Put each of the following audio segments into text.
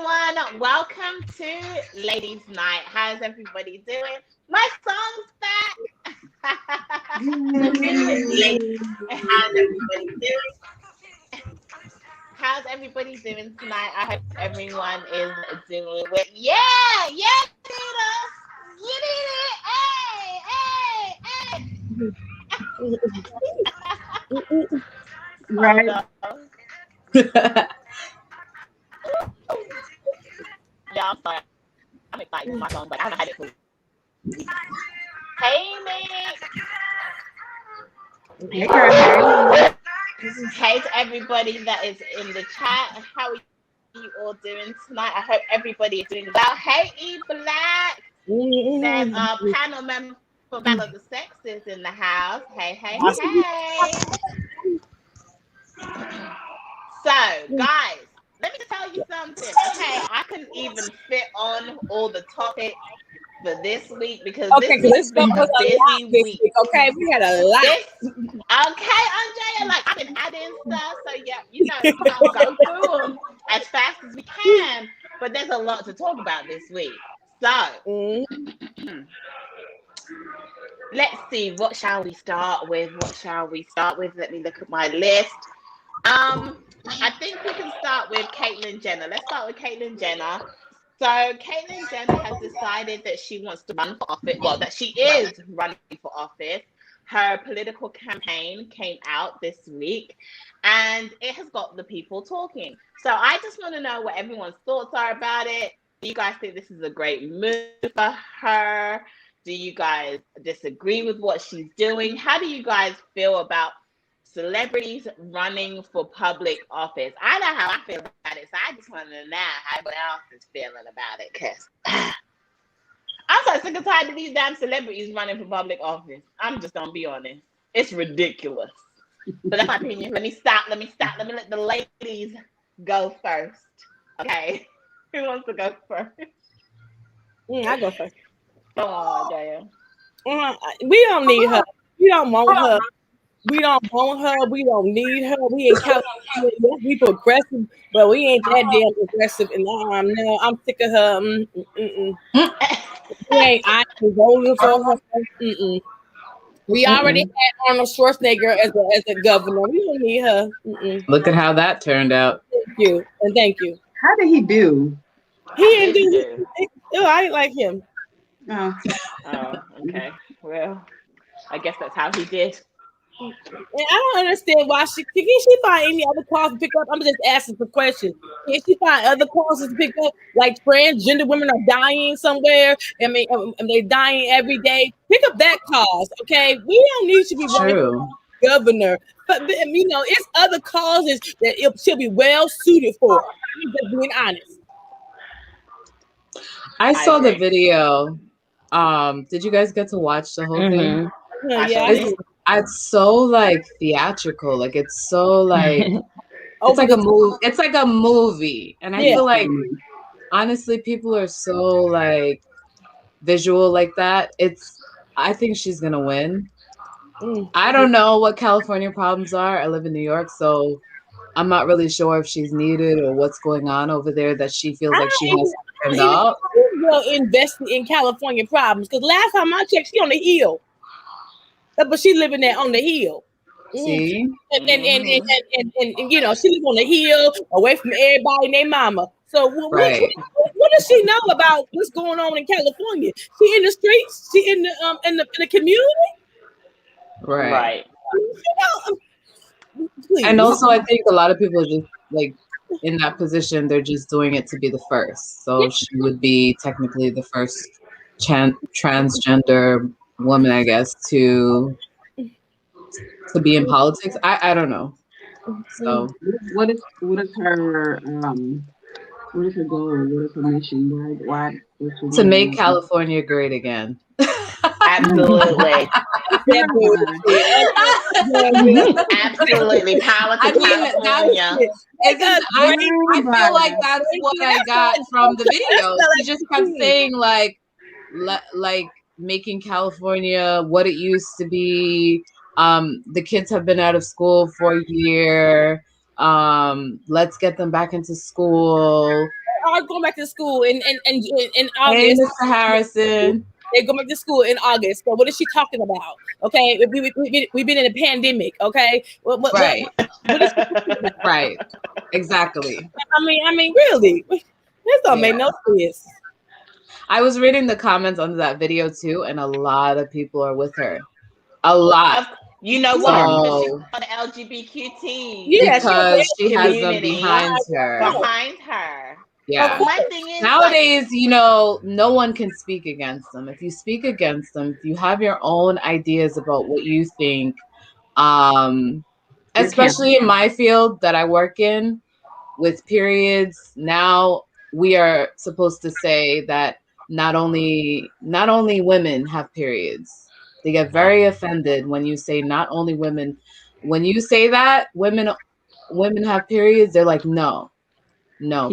everyone. Welcome to Ladies Night. How's everybody doing? My song's back. How's everybody doing? How's everybody doing tonight? I hope everyone is doing well. Yeah, Tina. You did it. Hey. Right. Yeah, I'm sorry. I'm excited for my song, but I don't know how to do it. Hey, Nick. Hey, girl. Hey to everybody that is in the chat. How are you all doing tonight? I hope everybody is doing well. Hey, E Black. Then panel member for Battle of the Sexes in the house. Hey. So, guys, let me tell you something. Okay, I couldn't even fit on all the topics for this week because this week's been a busy week. Okay, we had a lot. Okay, Andrea, like I've been adding stuff, so yeah, we're gonna go through them as fast as we can. But there's a lot to talk about this week. So let's see, what shall we start with? Let me look at my list. I think we can start with Caitlyn Jenner. Let's start with Caitlyn Jenner. So Caitlyn Jenner has decided that she wants to run for office. Well, that she is running for office. Her political campaign came out this week and it has got the people talking. So I just want to know what everyone's thoughts are about it. Do you guys think this is a great move for her? Do you guys disagree with what she's doing? How do you guys feel about celebrities running for public office? I know how I feel about it, so I just want to know how everyone else is feeling about it, because I'm so sick and tired of these damn celebrities running for public office. I'm just gonna be honest. It's ridiculous. But that's my opinion. Let me let the ladies go first. Okay. Who wants to go first? I go first. Go on, Jaya. We don't need her. We don't want her. We don't want her. We don't need her. We ain't California. We progressive, but we ain't that damn progressive. And no, I'm sick of her. I ain't voting for her. We already had Arnold Schwarzenegger as a governor. We don't need her. Look at how that turned out. Thank you. How did he do? He didn't do. I ain't like him. Oh, okay. Well, I guess that's how he did. And I don't understand why can she find any other causes to pick up? I'm just asking for questions. Can she find other causes to pick up? Like transgender women are dying somewhere. I mean, they're dying every day. Pick up that cause, okay? We don't need to be running governor, but it's other causes that she'll be well suited for. I'm just being honest. I saw the video. Did you guys get to watch the whole thing? Yeah. It's so like theatrical, like it's so like it's like a movie. It's like a movie, and I feel like honestly, people are so like visual like that. I think she's gonna win. I don't know what California problems are. I live in New York, so I'm not really sure if she's needed or what's going on over there that she feels like she has to turn up. Well, invested in California problems because last time I checked, she on the hill. But she living there on the hill. See? And she live on the hill away from everybody and their mama. So what does she know about what's going on in California? She in the streets? She in the community? Right. And also I think a lot of people are just like in that position, they're just doing it to be the first. So she would be technically the first transgender woman, I guess, to be in politics. I don't know. So what is her goal? What is her mission? Why to make California great again. Absolutely. Absolutely. Power to California. I feel like that's what I got from the video. She just kept saying like making California what it used to be. The kids have been out of school for a year. Let's get them back into school. are going back to school in Hey, August. Mr. Harrison. They're going back to school in August. So what is she talking about? Okay, we've been in a pandemic. Okay, Right. What is she talking about? Right. Exactly. I mean, really, this don't make no sense. I was reading the comments under that video too, and a lot of people are with her. A lot. You know why? Because she's on the LGBTQ. Yeah, because she has them community behind her. Behind her. Yeah. But my thing is, nowadays, you know, no one can speak against them. If you speak against them, if you have your own ideas about what you think, especially in my field that I work in with periods, now we are supposed to say that not only women have periods. They get very offended when you say not only women. When you say that women have periods, they're like, no,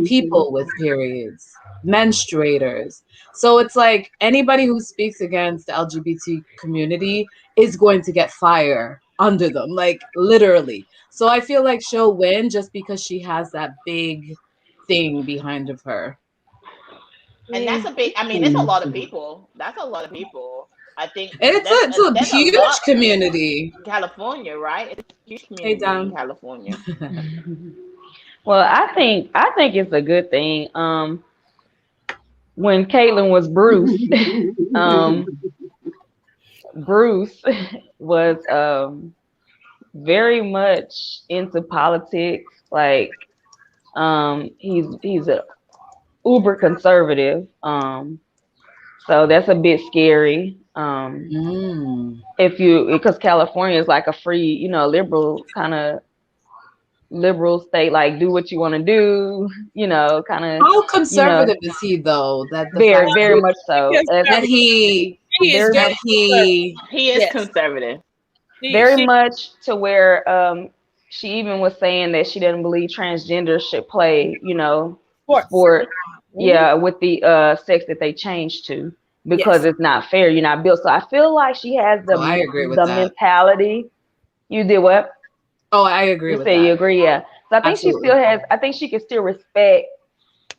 people with periods, menstruators. So it's like anybody who speaks against the LGBT community is going to get fire under them, like literally. So I feel like she'll win just because she has that big thing behind of her. And that's a big, I mean, it's a lot of people. That's a lot of people. I think it's a huge community. In California, right? It's a huge community in California. Well, I think it's a good thing. When Caitlyn was Bruce, Bruce was very much into politics. Like, he's a uber conservative. So that's a bit scary. Because California is like a free, liberal state, like do what you want to do, kind of. How conservative is he though? That very much so. He is conservative. Very much to where she even was saying that she didn't believe transgender should play, sport. Yeah, with the sex that they changed to, because it's not fair. You're not built. So I feel like she has the mentality. You did what? Oh, I agree with that. You agree, yeah. So I think she still has. I think she can still respect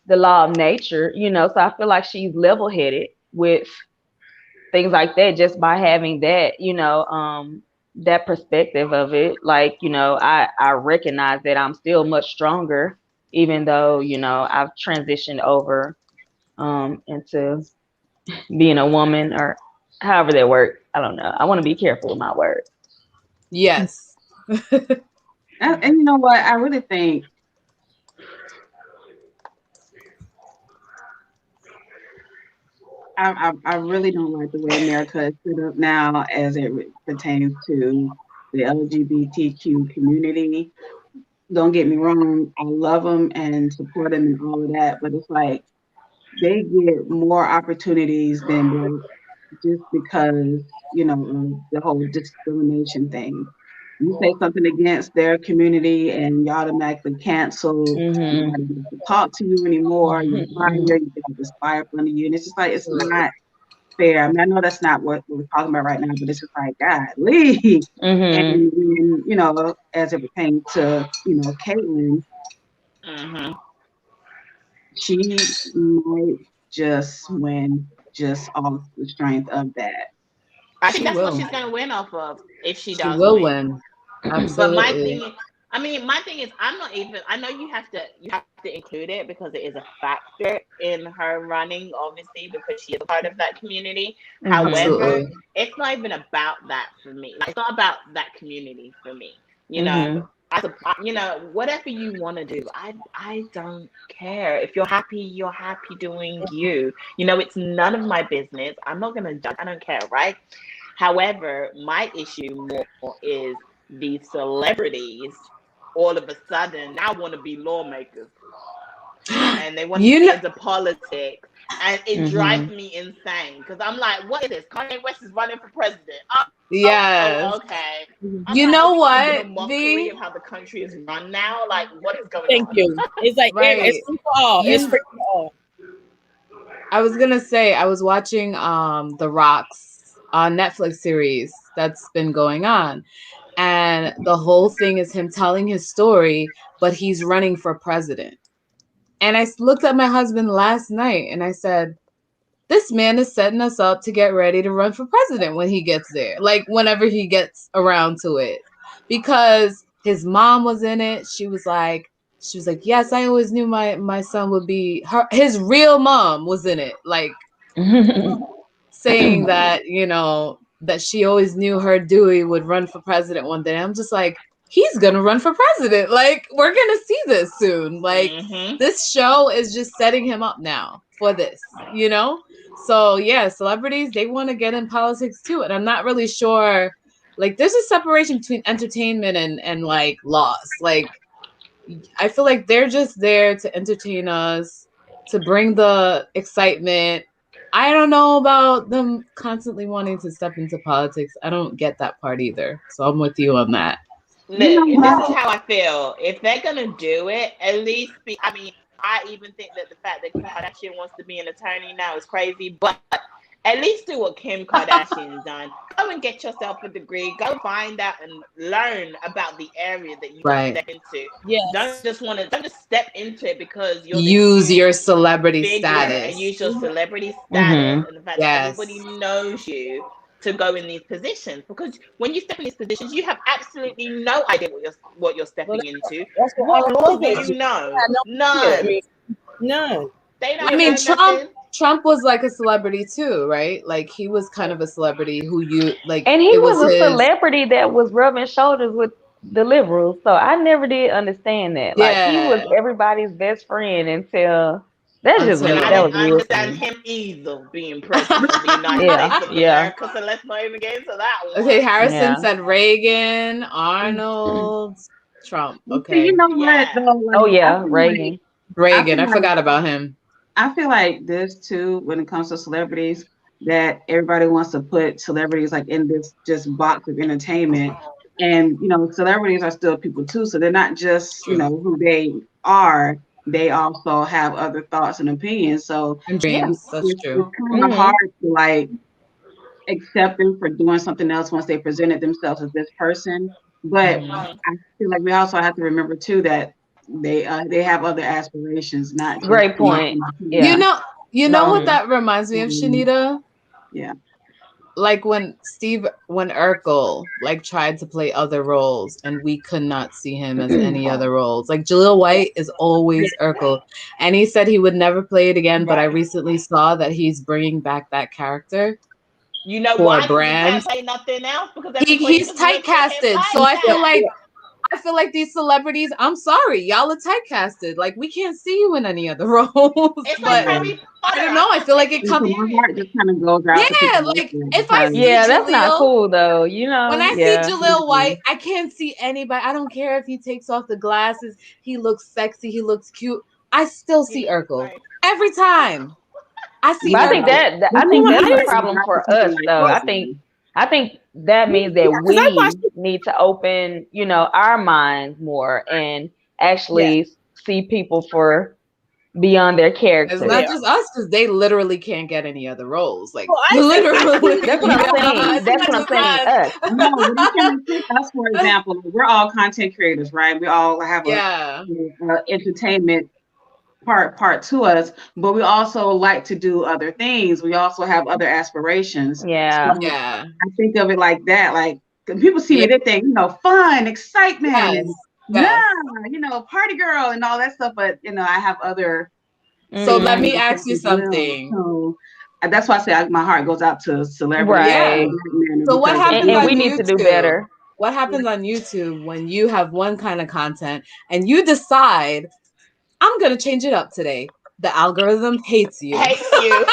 the law of nature. So I feel like she's level-headed with things like that just by having that. That perspective of it. Like, I recognize that I'm still much stronger, even though, I've transitioned over into being a woman, or however that works. I don't know. I want to be careful with my words. Yes. And you know what? I really think I really don't like the way America is set up now as it pertains to the LGBTQ community. Don't get me wrong, I love them and support them and all of that, but it's like they get more opportunities than black just because, of the whole discrimination thing. You say something against their community and you automatically cancel. Nobody wants to talk to you anymore. You're fired. You get this fire under you. And it's just like, it's not fair. I mean, I know that's not what we're talking about right now, but it's just like, golly. And, as it pertains to, Caitlyn, she might just win just off the strength of that. I think that's what she's going to win off of if she does. She will win. Absolutely. But my thing is, I'm not even. I know you have to include it because it is a factor in her running, obviously, because she is a part of that community. However, it's not even about that for me. Like, it's not about that community for me. Whatever you want to do, I don't care. If you're happy doing you. It's none of my business. I'm not gonna judge. I don't care, right? However, my issue more is these celebrities all of a sudden now want to be lawmakers and they want to get into politics, and it drives me insane because I'm like, what is this? Kanye West is running for president. Okay. What? Mockery of how the country is run now. Like, what is going on? Thank you. It's like it's free for all. It's free for all. I was gonna say I was watching The Rock's Netflix series that's been going on, and the whole thing is him telling his story, but he's running for president. And I looked at my husband last night and I said, this man is setting us up to get ready to run for president when he gets there, like whenever he gets around to it. Because his mom was in it. She was like, yes, I always knew my son would be his real mom was in it. Like saying that, that she always knew her Dewey would run for president one day. I'm just like, he's gonna run for president. Like, we're gonna see this soon. Like, this show is just setting him up now for this, So yeah, celebrities, they want to get in politics too. And I'm not really sure, like, there's a separation between entertainment and like laws. Like, I feel like they're just there to entertain us, to bring the excitement. I don't know about them constantly wanting to step into politics. I don't get that part either. So I'm with you on that. Look, this is how I feel. If they're gonna do it, at least I even think that the fact that Kim Kardashian wants to be an attorney now is crazy, but at least do what Kim Kardashian's done. Go and get yourself a degree. Go find out and learn about the area that you want to step into. Yes. Don't just step into it because you're use your celebrity status. And use your celebrity status and the fact that everybody knows you to go in these positions. Because when you step in these positions, you have absolutely no idea what you're stepping into. That's what laws do you know? None. None. They don't Trump was like a celebrity too, right? Like he was kind of a celebrity who like, and he was a celebrity that was rubbing shoulders with the liberals. So I never did understand that. Like he was everybody's best friend until that's just weird. I didn't understand him either being president of the United States of America. So let's not even get into that one. Okay, Harrison said Reagan, Arnold, Trump. Okay, you know what? Though, Reagan. I forgot about him. I feel like this too, when it comes to celebrities, that everybody wants to put celebrities like in this just box of entertainment. And celebrities are still people too, so they're not just who they are. They also have other thoughts and opinions. So and dreams. That's true. It's kind of hard to like accept them for doing something else once they presented themselves as this person. But I feel like we also have to remember too that they have other aspirations. Not great point. Yeah. You know what that reminds me of, Shanita? Yeah. Like when Urkel like tried to play other roles and we could not see him as any other roles. Like Jaleel White is always Urkel, and he said he would never play it again. But I recently saw that he's bringing back that character. You know why? He can't play nothing else because he's typecasted. So I feel like these celebrities, I'm sorry, y'all are typecasted. Like we can't see you in any other roles. But I don't know. I feel like it comes. My heart just kind of goes out. Yeah, like if I see that's not cool though. When I see Jaleel White, I can't see anybody. I don't care if he takes off the glasses. He looks sexy. He looks cute. I still see Urkel every time. I see. But I think that's a problem for us though. I think that means that we need to open, our minds more and actually see people for beyond their character. It's not just us, because they literally can't get any other roles. Like literally, that's what I'm saying. That's what I'm saying. Us. No, when you can take us for example, we're all content creators, right? We all have a entertainment part to us, but we also like to do other things. We also have other aspirations. Yeah. So I think of it like that. Like when people see me, they think, fun, excitement, and party girl and all that stuff. But I have other. So let me ask you something. So that's why I say my heart goes out to celebrities. Right. So what happens? And we need to do better. What happens on YouTube when you have one kind of content and you decide, I'm going to change it up today? The algorithm hates you. Hates you.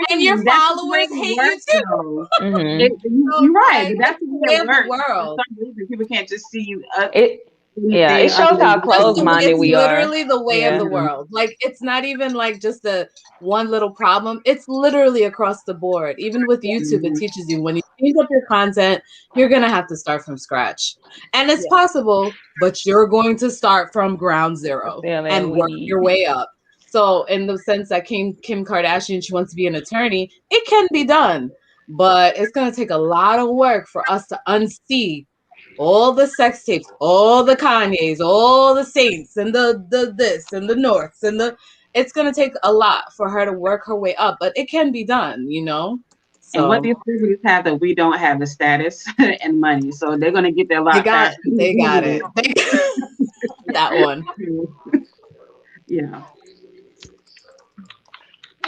and your followers hate you too. You're right. That's the way it works. World. People can't just see you. It shows how closed-minded we are. It's literally the way of the world. Like, it's not even like just a one little problem. It's literally across the board. Even with YouTube, it teaches you when you change up your content, you're going to have to start from scratch. And it's possible, but you're going to start from ground zero and work your way up. So in the sense that Kim Kardashian, she wants to be an attorney, it can be done. But it's going to take a lot of work for us to unsee all the sex tapes, all the Kanyes, all the Saints, and the this and the Norths and the. It's gonna take a lot for her to work her way up, but it can be done, you know. So and what these celebrities have that we don't have is status and money, so they're gonna get there a lot faster. They got it. That one. Yeah.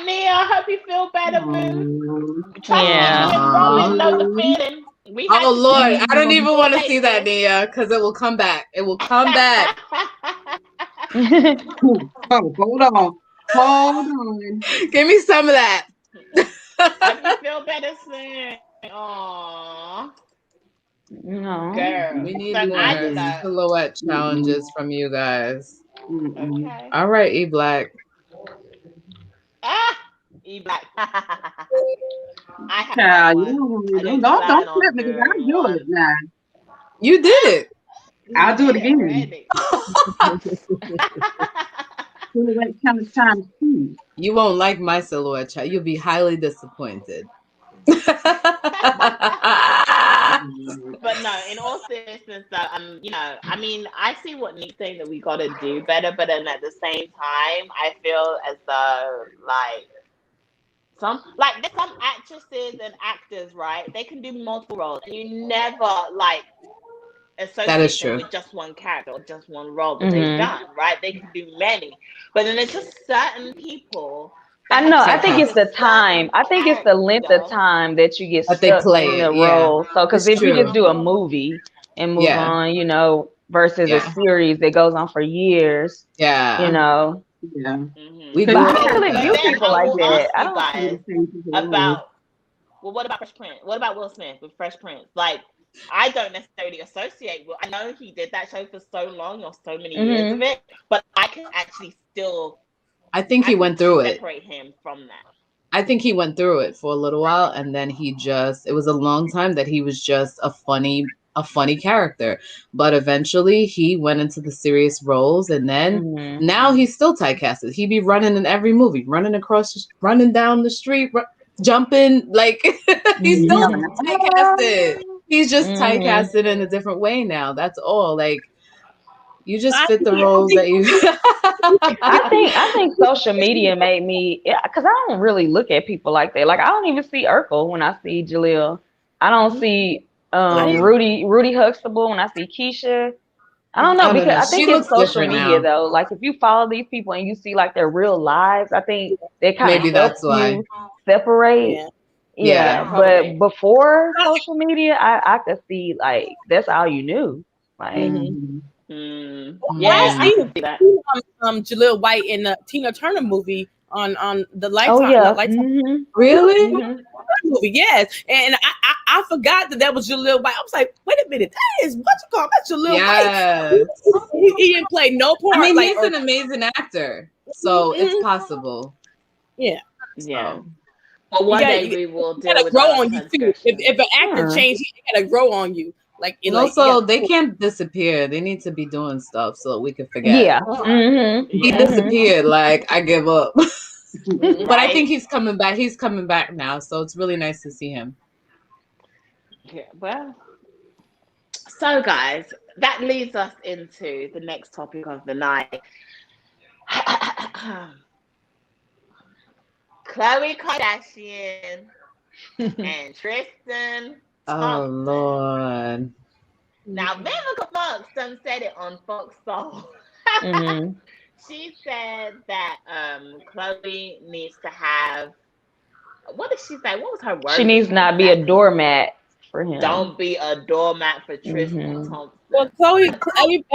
Nia, I hope you feel better, boo. Yeah. Robin know the feeling. Oh Lord, I don't even want to see that, Nia, because it will come back. It will come back. Oh, hold on. Give me some of that. Hope you feel better soon. Aww. No. Girl. We need So more silhouette challenges from you guys. Okay. All right, E Black. E Black. Child, don't flip me because I'll do it now. You did it. I'll do it again. Silhouette challenge times 2. You won't like my silhouette challenge. You'll be highly disappointed. But no, in all seriousness, though, you know, I mean, I see what Nick's saying that we got to do better, but then at the same time, I feel as though there's some actresses and actors, right? They can do multiple roles, and you never associate them with just one character or just one role that they've done, right? They can do many, but then there's just certain people. I know. I think it's the time. I think it's the length of time that you get stuck in the role. So, because if you just do a movie and move on, you know, versus a series that goes on for years, you know. Yeah. We really view people like that. I don't about. Well, what about Fresh Prince? What about Will Smith with Fresh Prince? Like, I don't necessarily associate with. I know he did that show for so long or so many years of it, but I can actually still. I think he went through it. Separate him from that. I think he went through it for a little while, and then it was a long time that he was just a funny character. But eventually he went into the serious roles, and then now he's still typecasted. He be running in every movie, running down the street, jumping, like he's still typecasted. He's just typecasted in a different way now. That's all. Like, you just fit the roles that you. I think social media made me, because I don't really look at people like that. Like, I don't even see Urkel when I see Jaleel. I don't see Rudy Huxtable when I see Keisha. I don't know, because I think it's social media though. Like, if you follow these people and you see like their real lives, I think they kind of help you separate. Yeah. But before social media, I could see like that's all you knew. Like. I seen Jaleel White in the Tina Turner movie on the Lifetime. Oh yeah, really? Movie, yes. And I forgot that was Jaleel White. I was like, wait a minute, that is what you call that Jaleel White. He didn't play no part. I mean, he's an amazing actor, so it's possible. Yeah. Yeah. Well, one day we will do it. Grow on you too. If an actor changes, he gotta grow on you. Like, and also they can't disappear. They need to be doing stuff so we can forget. Yeah. He disappeared. Like, I give up. But I think he's coming back. He's coming back now, so it's really nice to see him. Yeah. Well. So, guys, that leads us into the next topic of the night. Khloe Kardashian and Tristan. Oh Lord! Now, Vivica Fox done said it on Fox Soul. She said that Khloe needs to have. What did she say? What was her word? She needs not be a doormat for him. Don't be a doormat for Tristan Thompson. Well, Khloe,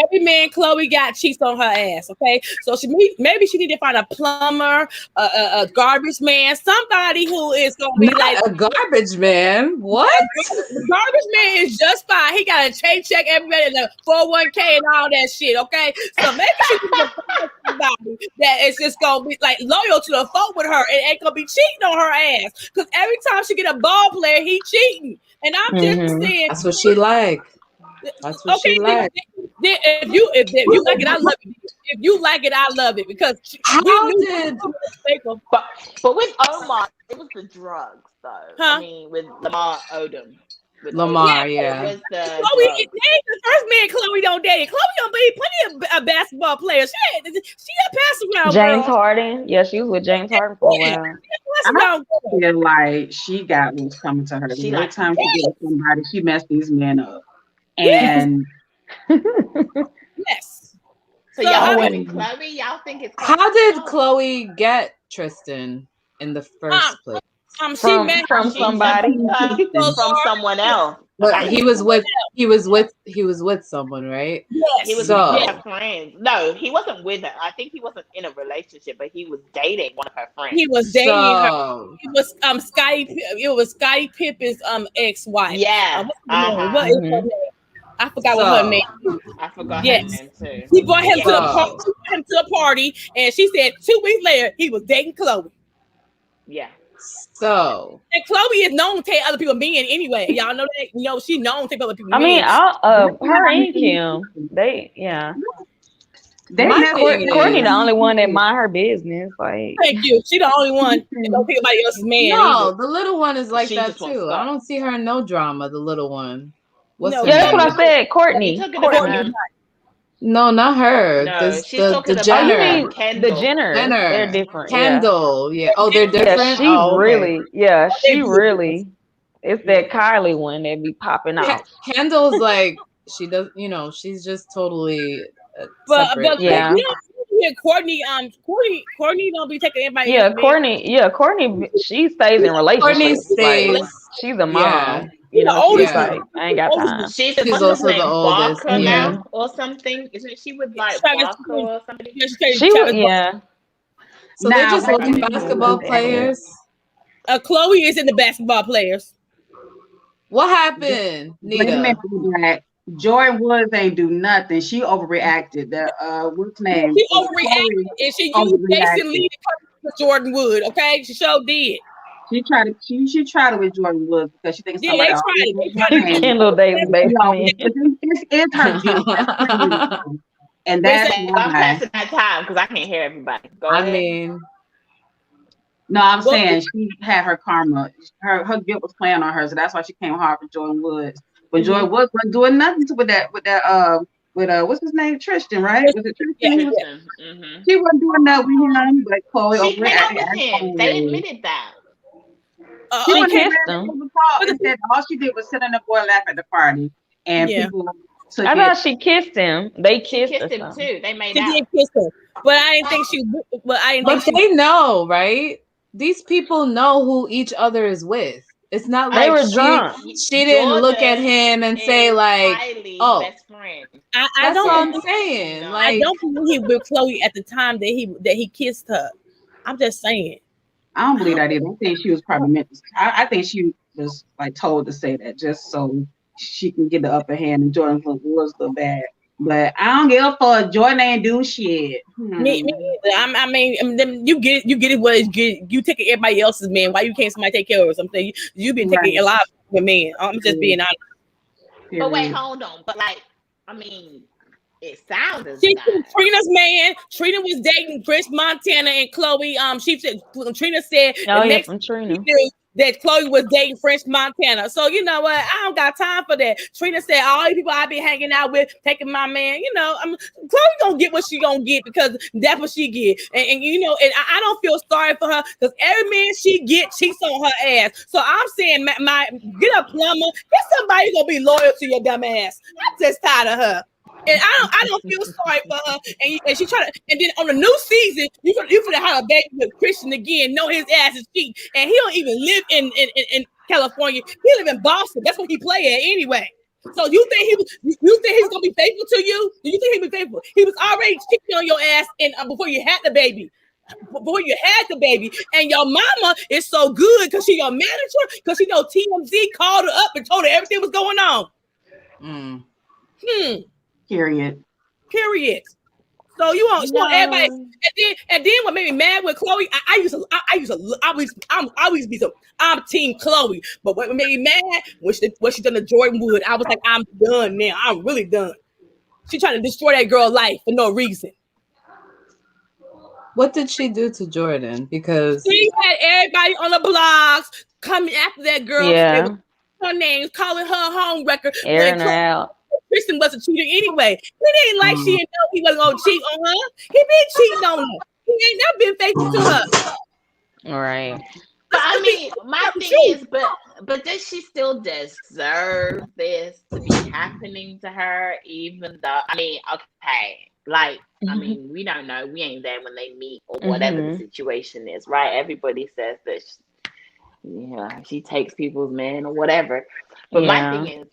every man Khloe got cheats on her ass. Okay, so maybe she need to find a plumber, a garbage man, somebody who is gonna be like a garbage man. What? The garbage man is just fine. He got a check everybody in the 401k and all that shit. Okay, so maybe she can find somebody that is just gonna be like loyal to the folk with her and ain't gonna be cheating on her ass. Because every time she get a ball player, he cheating. And I'm just saying that's what she like. That's what she like. If you like it, I love it. If you like it, I love it because but with Omar, it was the drugs though. I mean, with Lamar Odom. Lamar, yeah. It was the Khloe, he ain't the first man Khloe don't date. Khloe don't date plenty of basketball players. She a pass around James girl. Harden. Yeah, she was with James Harden for a while. I feel like she got what's coming to her. She Every like, time she gets with somebody, she messed these men up. And yes. So y'all think Khloe? Y'all think it's how did Khloe get Tristan in the first place? From somebody, from someone else. But he was with someone, right? Yes. He was with her friends. No, he wasn't with her. I think he wasn't in a relationship, but he was dating one of her friends. He was dating her. It was Scottie Pippen's ex-wife. Yeah. What is her name? I forgot what her name is. I forgot her name too. He brought him to a party, and she said 2 weeks later he was dating Khloe. Yeah. So and Khloe is known to take other people men anyway. Y'all know that. You know she's known to take other people. I mean, her and Kim, they Courtney the only one that mind her business. Like, thank you. She the only one that don't think anybody else's man. No, the little one is like that too. I don't see her in no drama. The little one. That's what I said. Courtney. No, not her. No, the Jenner. The Jenner. They're different. Kendall. Yeah. Oh, they're different. She really. It's that Kylie one that be popping out. Kendall's like she does. You know, she's just totally. Separate. Yeah. Courtney don't be taking anybody. Courtney. She stays in relationships. Like, she's a mom. Yeah. You know, she's like, I ain't got time. She's also the oldest, or something. Isn't she with like Walker or something? So they're just looking basketball players. Khloe is in the basketball players. What happened, Nita? Jordan Woods ain't do nothing. She overreacted. What's name? She overreacted, and she used Jason Lee to come to Jordan Wood. Okay, she sure did. She tried it with Jordan Woods because she thinks somebody else. They tried Kendall Davis, it's her guilt. And that's I'm passing that time because I can't hear everybody. Go ahead. No, I'm saying she had her karma. Her guilt was playing on her, so that's why she came hard for Jordan Woods. But Jordan Woods wasn't doing nothing with that what's his name? Tristan, right? Was it Tristan? Yeah. She wasn't doing that with him, but Khloe she went out with him. They admitted that. She kissed him. And said all she did was sit on the boy and laugh at the party, and people. I thought she kissed him. They kissed him too. They made out. Did kiss him, but I didn't think she. But they know, right? These people know who each other is with. It's not like they were drunk. She didn't look at him and say like, "Oh, best friend." That's what I'm saying. No, like, I don't believe he was Khloe at the time that he kissed her. I'm just saying. I don't believe that either. I think she was probably meant to. I think she was like told to say that just so she can get the upper hand. And Jordan was the bad, but I don't give a fuck. Jordan ain't do shit. Me either. I mean, you get it. What is good? You taking everybody else's man. Why you can't somebody take care of something? You been taking a lot of men. I'm just being honest. But wait, hold on. But like, I mean. It sounded Trina's man. Trina was dating Chris Montana and Khloe. She said Trina said from Trina. That Khloe was dating French Montana. So you know what? I don't got time for that. Trina said all these people I be hanging out with, taking my man. You know, Khloe gonna get what she gonna get because that's what she get. And you know, and I don't feel sorry for her because every man she get cheats on her ass. So I'm saying, my get a plumber, get somebody who's gonna be loyal to your dumb ass. I'm just tired of her. And I don't feel sorry for her. And she tried to. And then on the new season, you finna have a baby with Christian again. Know his ass is cheating, and he don't even live in California. He live in Boston. That's what he play at anyway. So you think he's gonna be faithful to you? Do you think he'll be faithful? He was already cheating on your ass before you had the baby. Before you had the baby, and your mama is so good because she your manager because she know TMZ called her up and told her everything was going on. Period. So you want everybody, and then what made me mad with Khloe? I'm Team Khloe, but what made me mad when she done to Jordan Wood, I was like, I'm done now. I'm really done. She trying to destroy that girl's life for no reason. What did she do to Jordan? Because she had everybody on the blogs coming after that girl. Yeah. her names, calling her home record. Airing her out. Kristen was a cheater anyway. It ain't like she didn't know he wasn't gonna cheat on her. He been cheating on her. He ain't never been faithful to her. All right. But I mean, my thing is, but does she still deserve this to be happening to her? Even though, I mean, okay, like, I mean, we don't know. We ain't there when they meet or whatever the situation is, right? Everybody says that, she takes people's men or whatever. But my thing is,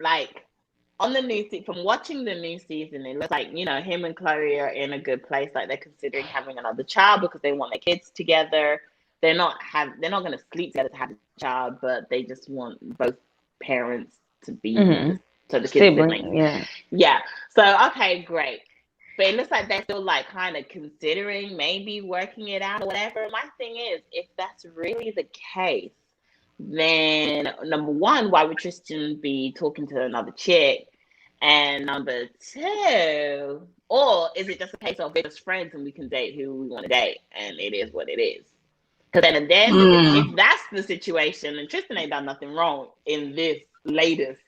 like, on the new from watching the new season, it looks like, him and Khloe are in a good place. Like, they're considering having another child because they want their kids together. They're not going to sleep together to have a child, but they just want both parents to be so the kids siblings. Yeah. So okay, great. But it looks like they're still like kind of considering maybe working it out or whatever. My thing is, if that's really the case, then number one, why would Tristan be talking to another chick? And number two, or is it just a case of we're just friends and we can date who we want to date, and it is what it is? Because then if that's the situation, and Tristan ain't done nothing wrong in this latest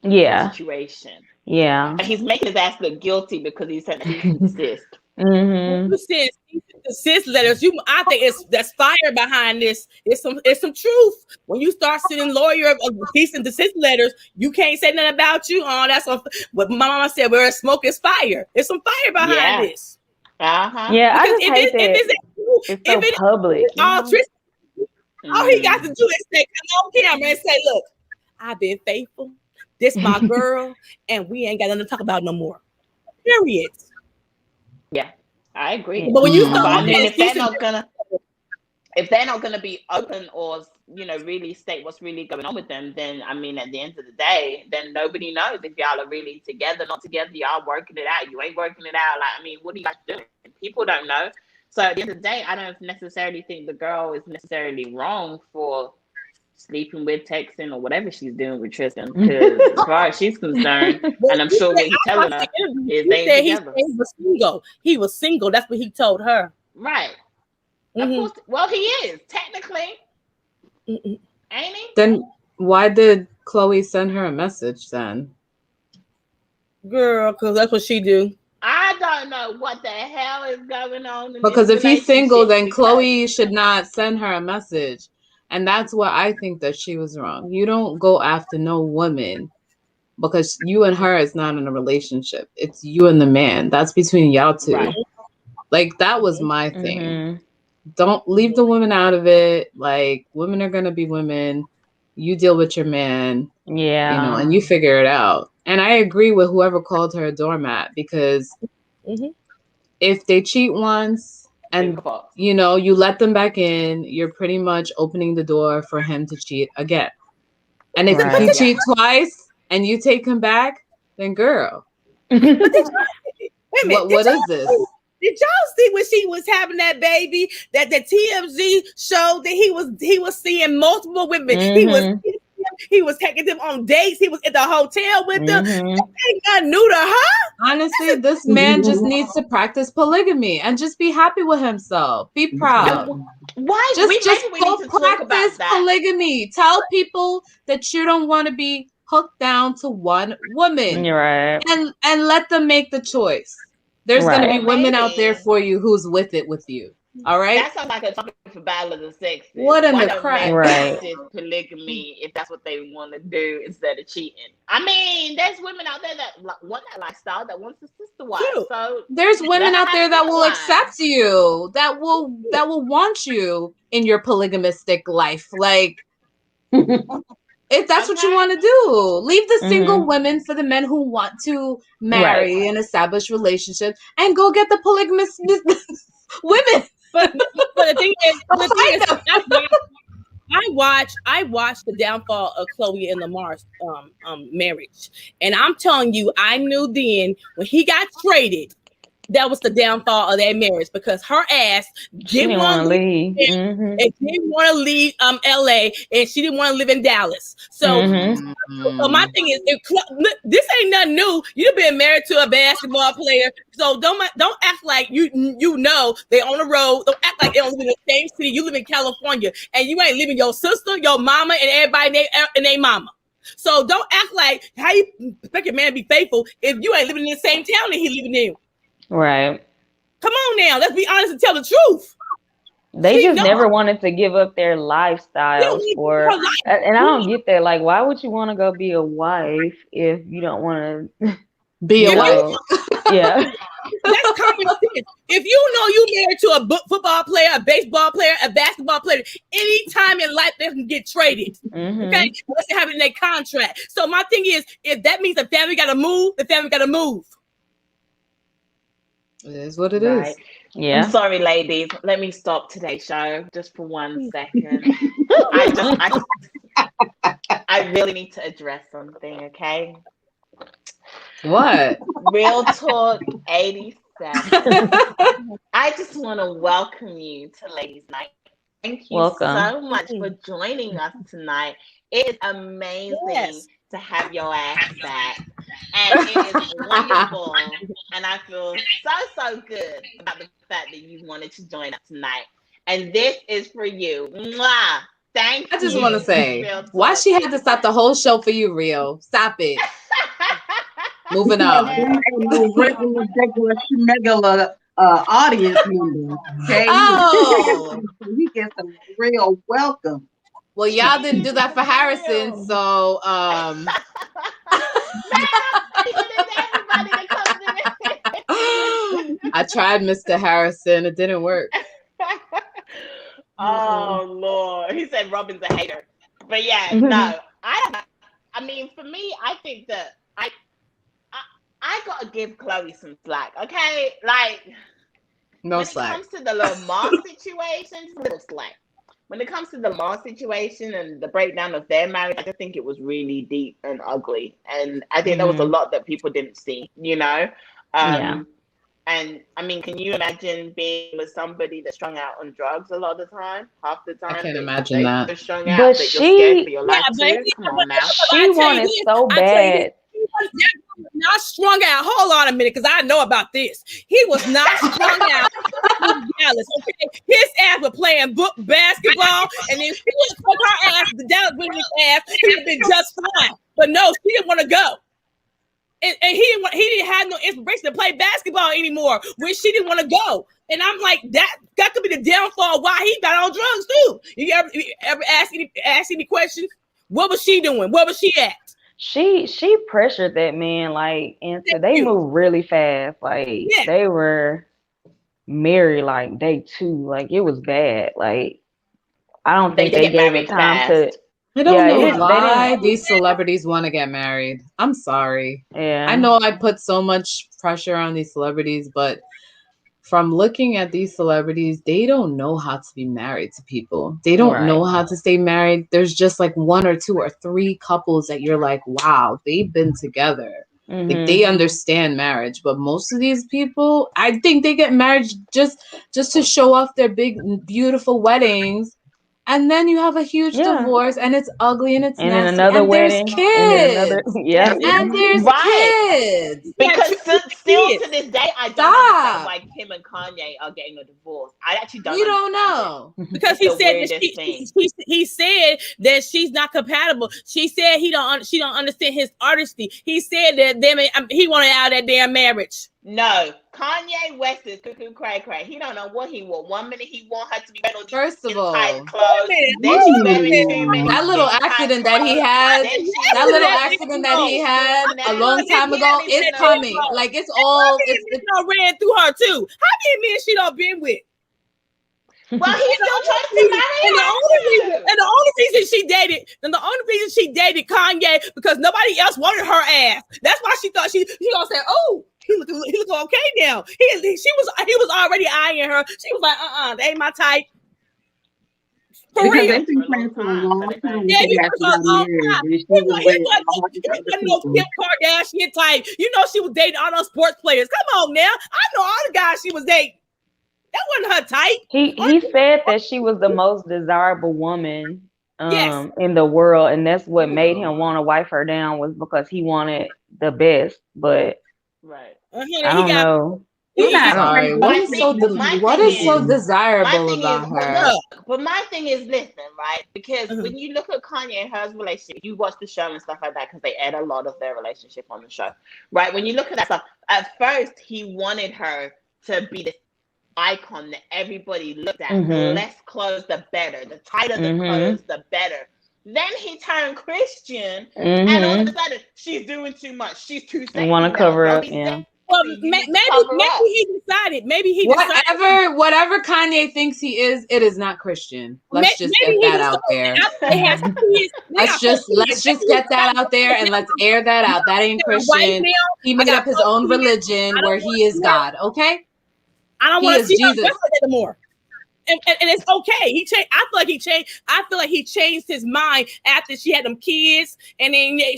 situation. Yeah. But he's making his ass look guilty because he said he desist. You said desist letters. I think that's fire behind this. It's some truth. When you start sending lawyer cease and desist letters, you can't say nothing about you. Oh, that's what my mama said. Where smoke is fire. There's some fire behind this. Yeah, I just hate that. It's so public. All he got to do is say, come on camera and say, look, I've been faithful. This my girl, and we ain't got nothing to talk about no more. Period. Yeah, I agree. But when you start, I mean, if they're not gonna be open or really state what's really going on with them, then I mean, at the end of the day, then nobody knows if y'all are really together, not together. Y'all working it out. You ain't working it out. Like, I mean, what are you guys doing? People don't know. So at the end of the day, I don't necessarily think the girl is necessarily wrong for sleeping with, texting, or whatever she's doing with Tristan. Because as far as she's concerned, and I'm sure what he's telling her is they ain't together. He was single. He was single. That's what he told her. Right. Of course. Well, he is technically. Ain't he? Then why did Khloe send her a message then? Girl, because that's what she do. I don't know what the hell is going on. Because if he's single, then Khloe should not send her a message. And that's what I think that she was wrong. You don't go after no woman because you and her is not in a relationship. It's you and the man. That's between y'all two. Right. Like, that was my thing. Don't leave the women out of it. Like, women are going to be women. You deal with your man. Yeah. And you figure it out. And I agree with whoever called her a doormat because if they cheat once and, you let them back in, you're pretty much opening the door for him to cheat again. And if he cheat twice and you take him back, then girl, what is this? Did y'all see when she was having that baby that the TMZ showed that he was seeing multiple women? He was taking them on dates. He was at the hotel with them. Ain't nothing new to her. Honestly, this man just needs to practice polygamy and just be happy with himself. Be proud. Why? Just go practice polygamy. Tell people that you don't want to be hooked down to one woman. You're right. And let them make the choice. There's going to be women out there for you who's with it with you. All right. That sounds like a topic for Battle of the Sexes. What in the crap? Right. Polygamy, if that's what they want to do instead of cheating. I mean, there's women out there that want that lifestyle, that wants a sister wife. So there's women out there that will accept you, that will want you in your polygamistic life. Like, if that's what you want to do, leave the single women for the men who want to marry and establish relationships, and go get the polygamous women. But the thing is, I watched the downfall of Khloe and Lamar's marriage, and I'm telling you, I knew then when he got traded, that was the downfall of their marriage, because her ass didn't want to leave. And didn't want to leave LA, and she didn't want to live in Dallas. So, so my thing is, this ain't nothing new. You've been married to a basketball player, so don't act like you know they on the road. Don't act like they don't live in the same city. You live in California, and you ain't living your sister, your mama, and everybody and they mama. So don't act like how you expect your man to be faithful if you ain't living in the same town that he living in. Right. Come on now, let's be honest and tell the truth. They just never wanted to give up their lifestyles for, and I don't get that. Like, why would you want to go be a wife if you don't want to be a wife? Yeah. That's common sense. If you know you married to a football player, a baseball player, a basketball player, any time in life they can get traded. Okay, unless they have it in their contract. So my thing is, if that means the family got to move, the family got to move. It is what it is. Yeah. I'm sorry, ladies. Let me stop today's show just for 1 second. I really need to address something, okay? What? Real Talk 87. I just want to welcome you to Ladies Night. Thank you so much for joining us tonight. It is amazing to have your ass back. And it is wonderful. And I feel so good about the fact that you wanted to join us tonight. And this is for you. Mwah! Thank you. I just want to say, why she had to stop the whole show for you, Rio? Stop it. Moving on. Regular audience member. Okay. Oh. He gets a real welcome. Well, y'all didn't do that for Harrison, so I tried Mr. Harrison. It didn't work. Oh Lord. He said Robin's a hater. But yeah, no. I mean, for me, I think that I gotta give Khloe some slack, okay? Like, no slack. When it comes to the Lamar situation, little slack. When it comes to the Lamar situation and the breakdown of their marriage, I just think it was really deep and ugly. And I think there was a lot that people didn't see, you know? Yeah. And I mean, can you imagine being with somebody that's strung out on drugs a lot of the time? Half the time. I can't imagine that. They're strung out, but you're scared for your life too. Come on now. She wanted so bad. Not strung out. Hold on a minute, because I know about this. He was not strung out in Dallas. Okay, his ass was playing basketball, and then she would put her ass, the Dallas with his ass. He would have been just fine. But no, she didn't want to go, and he didn't have no inspiration to play basketball anymore when she didn't want to go. And I'm like, that could be the downfall why he got on drugs too. You ever ask any questions? What was she doing? Where was she at? She pressured that man like into they moved really fast. Like they were married like day 2. Like it was bad. Like I don't think they gave it time to. I don't know why these celebrities want to get married. I'm sorry. Yeah. I know I put so much pressure on these celebrities, but from looking at these celebrities, they don't know how to be married to people. They don't know how to stay married. There's just like 1 or 2 or 3 couples that you're like, wow, they've been together. Like they understand marriage. But most of these people, I think they get married just to show off their big, beautiful weddings. And then you have a huge divorce, and it's ugly, and it's nasty. And another wedding, there's kids. And there's kids. Because still to this day, I don't understand why Kim and Kanye are getting a divorce. I actually don't. You don't know because he said that he said that she's not compatible. She said she don't understand his artistry. He said that he wanted out of that damn marriage. No, Kanye West is cuckoo cray cray. He don't know what he want. 1 minute he want her to be Reynolds. First of all, tight clothes. That little accident that he had, a long time ago, it's coming. Like it's all. It's ran through her too. How many men she done been with? Well, he's still trying to marry her. And the only reason she dated Kanye because nobody else wanted her ass. That's why she thought she gonna say, oh. He look okay now. He was already eyeing her. She was like, that ain't my type. For because real. they've been playing for a long time. Yeah, They you got for a long time. married, and she was with all these He other wasn't no people. Kim Kardashian type. You know she was dating all those sports players. Come on now. I know all the guys she was dating. That wasn't her type. He said that she was the most desirable woman in the world, and that's what made him want to wife her down, was because he wanted the best. But Right. I don't know. He's not Sorry. What is so desirable about her? But my thing is, listen, right? Because when you look at Kanye and her relationship, you watch the show and stuff like that, because they add a lot of their relationship on the show, right? When you look at that stuff, at first he wanted her to be this icon that everybody looked at. The less clothes, the better. The tighter the clothes, the better. Then he turned Christian, and all of a sudden, she's doing too much. She's too sexy. You want to cover up, yeah. Well, maybe he decided. Maybe he decided. Whatever Kanye thinks he is, it is not Christian. Let's just get that out there. Let's just get that out there, and let's air that out. That ain't Christian. He made up his own religion where he is God. Okay. I don't want to see Jesus anymore. And it's okay. He changed. I feel like he changed his mind after she had them kids, and then they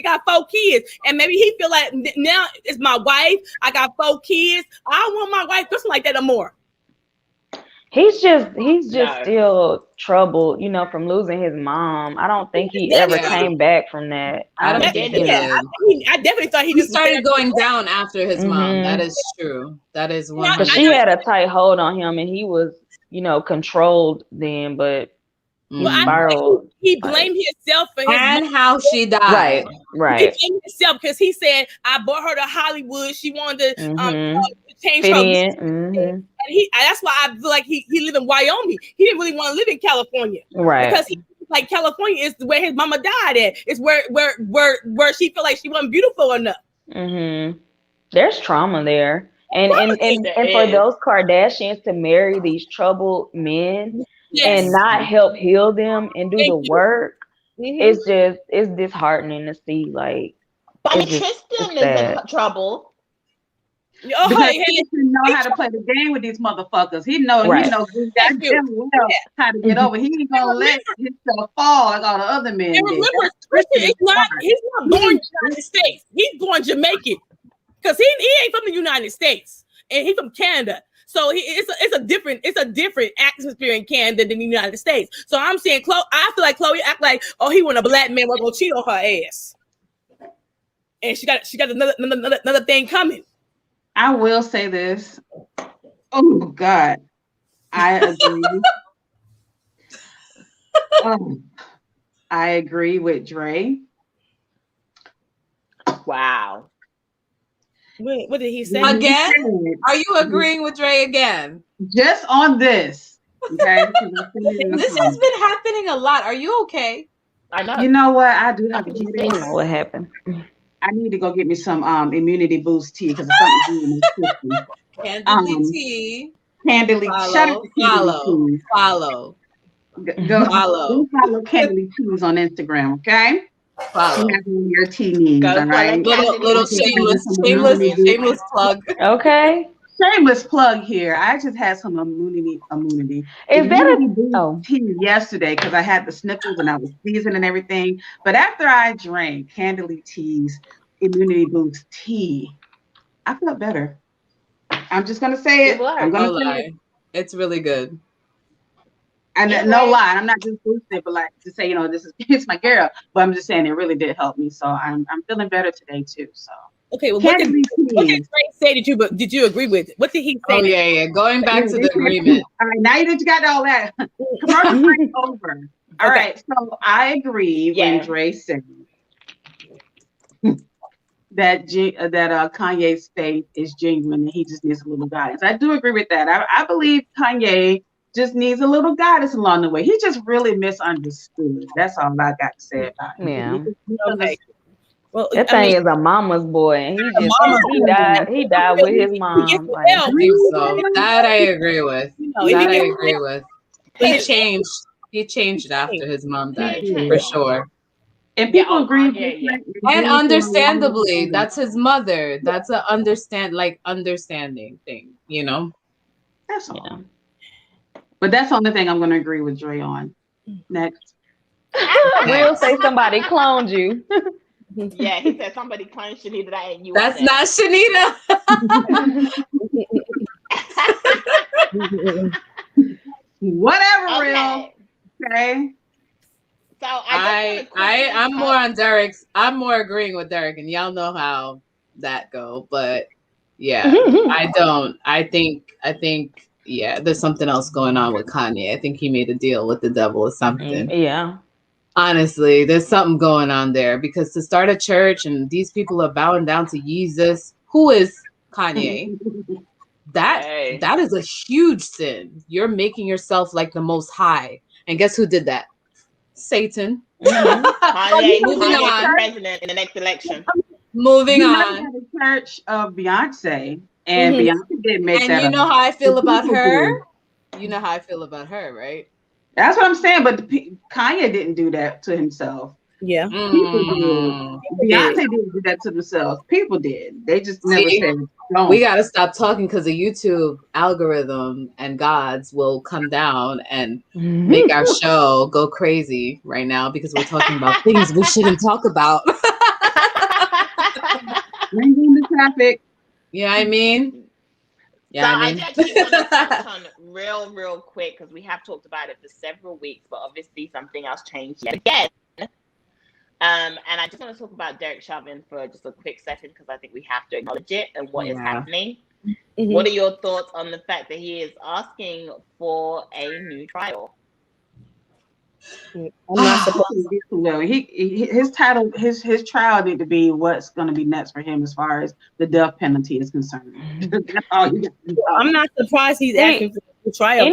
got 4 kids, and maybe he feel like now it's my wife. I got 4 kids. I don't want my wife dressing like that no more. He's just still troubled, from losing his mom. I don't think he ever came back from that. I definitely thought he started going down after his mom. That is true. That is one. But she had a tight hold on him, and he was, controlled then, but spiraled. He blamed himself for his and how she died. Right. He blamed himself because he said, "I brought her to Hollywood. She wanted to change her." And that's why I feel like he lived in Wyoming. He didn't really want to live in California, right? Because like California is where his mama died at. It's where she felt like she wasn't beautiful enough. There's trauma there, and for those Kardashians to marry these troubled men and not help heal them and do the work, it's disheartening to see. Like, but Tristan is in trouble. Because he know how to play the game with these motherfuckers. He knows goddamn well how to get over. He ain't gonna let himself fall like all the other men. And remember, Tristan he's not going to the United States. He's going Jamaican. Because he ain't from the United States. And he's from Canada. So it's a different atmosphere in Canada than the United States. So I'm saying I feel like Khloe act like, he want a black man was gonna cheat on her ass. And she got another thing coming. I will say this. Oh God, I agree. I agree with Dre. Wow. Wait, what did he say again? Are you agreeing with Dre again? Just on this, okay? This has been happening a lot. Are you okay? I know. You know what? I do have to get I don't know what happened. I need to go get me some immunity boost tea because it's something in my system. Candidly tea. Candidly. Follow. Go follow Candidly Teas on Instagram, okay? Follow. Your tea needs, all right? Little shameless plug. Okay. Shameless plug here. I just had some immunity. Is that a tea yesterday because I had the sniffles and I was sneezing and everything. But after I drank Candidly Tea's immunity boost tea, I felt better. I'm just gonna say it. I'm gonna say it. It's really good. And no lie, I'm not just boosting, but like to say, it's my girl. But I'm just saying it really did help me. So I'm feeling better today too. So. Okay, well, what did Dre say? Did you agree with? What did he say? Oh yeah. Going back to the agreement. All right, now that you got all that, commercial break over. All right, so I agree when Dre said that Kanye's faith is genuine and he just needs a little guidance. I do agree with that. I believe Kanye just needs a little guidance along the way. He just really misunderstood. That's all I got to say about him. Yeah. Okay. Well, that thing is a mama's boy, and he died with his mom. I think so. That I agree with. He changed after his mom died, for sure. And people agree. And understandably, that's his mother. That's a understanding thing, That's all. But that's the only thing I'm going to agree with Dre on. Next. Real say somebody cloned you. Yeah, he said somebody cloned Shanita. That ain't you. That's not Shanita. Whatever, Okay. real. Okay. So I'm more on Derek's. I'm more agreeing with Derek, and y'all know how that go. But yeah, I think yeah, there's something else going on with Kanye. I think he made a deal with the devil or something. Yeah. Honestly, there's something going on there, because to start a church and these people are bowing down to Jesus, who is Kanye. That is a huge sin. You're making yourself like the Most High. And guess who did that? Satan. Kanye Moving on. on. President in the next election. Moving You on. know the church of Beyonce, and Beyonce did make and that. And you know up. how I feel about her? You know how I feel about her, right? That's what I'm saying. But Kanye didn't do that to himself. Yeah. People did. Beyonce didn't do that to themselves. People did. They just never said don't. We got to stop talking, because the YouTube algorithm and gods will come down and make our show go crazy right now, because we're talking about things we shouldn't talk about. Bringing the traffic. Yeah, I mean. Yeah, so I actually want to touch on real quick, because we have talked about it for several weeks, but obviously something else changed yet again. And I just want to talk about Derek Chauvin for just a quick second, because I think we have to acknowledge it and what is happening. What are your thoughts on the fact that he is asking for a new trial? I'm not surprised. Well, his trial need to be what's going to be next for him as far as the death penalty is concerned. That's all you got to do. I'm not surprised he's asking for a trial.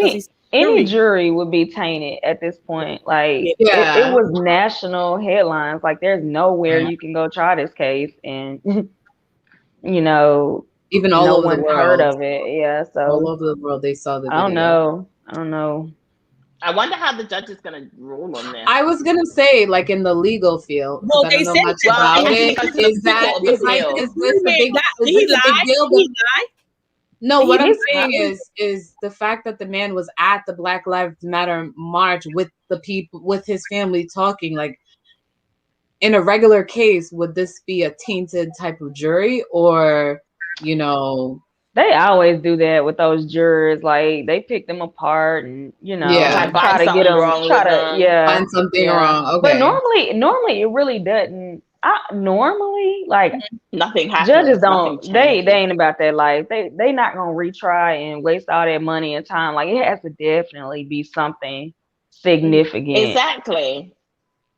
Any jury would be tainted at this point. Like it was national headlines. Like there's nowhere you can go try this case, and you know, even all over the world heard of it. Yeah, so all over the world they saw the video. I don't know. I wonder how the judge is going to rule on this. I was going to say, like, in the legal field, well, I don't know much about it. Is this a big deal? No, what I'm saying is the fact that the man was at the Black Lives Matter march with the people, with his family talking, like, in a regular case, would this be a tainted type of jury, or, you know? They always do that with those jurors. Like they pick them apart, and you know, try to get them wrong. Find something wrong. Okay. But normally it really doesn't. Normally, like nothing happens. Judges don't. They ain't about that life. They not gonna retry and waste all that money and time. Like it has to definitely be something significant. Exactly.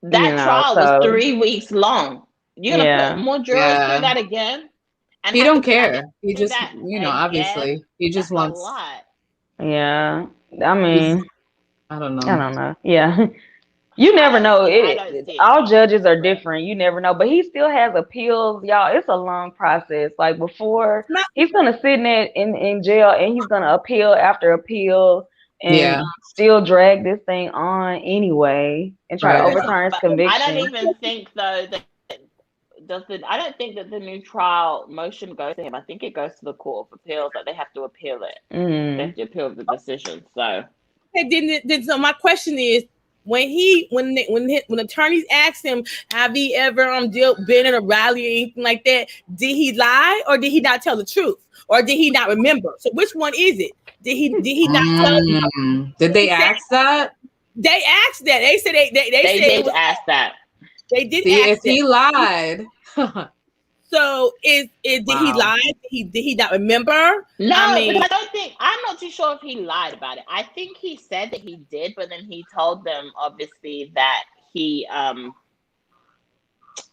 That trial was 3 weeks long. You're gonna put more jurors through that again? And he don't care. He just, obviously, he just wants. A lot. Yeah, I mean, I don't know. Yeah, you never know. All judges are different. You never know. But he still has appeals, y'all. It's a long process. Like before, he's gonna sit in jail, and he's gonna appeal after appeal, and still drag this thing on anyway, and try to overturn his conviction. I don't even think though that. I don't think that the new trial motion goes to him. I think it goes to the Court of Appeals. That they have to appeal it. They have to appeal the decision. So, so my question is, when attorneys asked him, have he ever been in a rally or anything like that? Did he lie, or did he not tell the truth, or did he not remember? So which one is it? Did he not tell? Did they ask that? They asked that. They said they did ask that. They did ask if he lied. So did he lie? Did he not remember? No, I'm not too sure if he lied about it. I think he said that he did, but then he told them obviously that he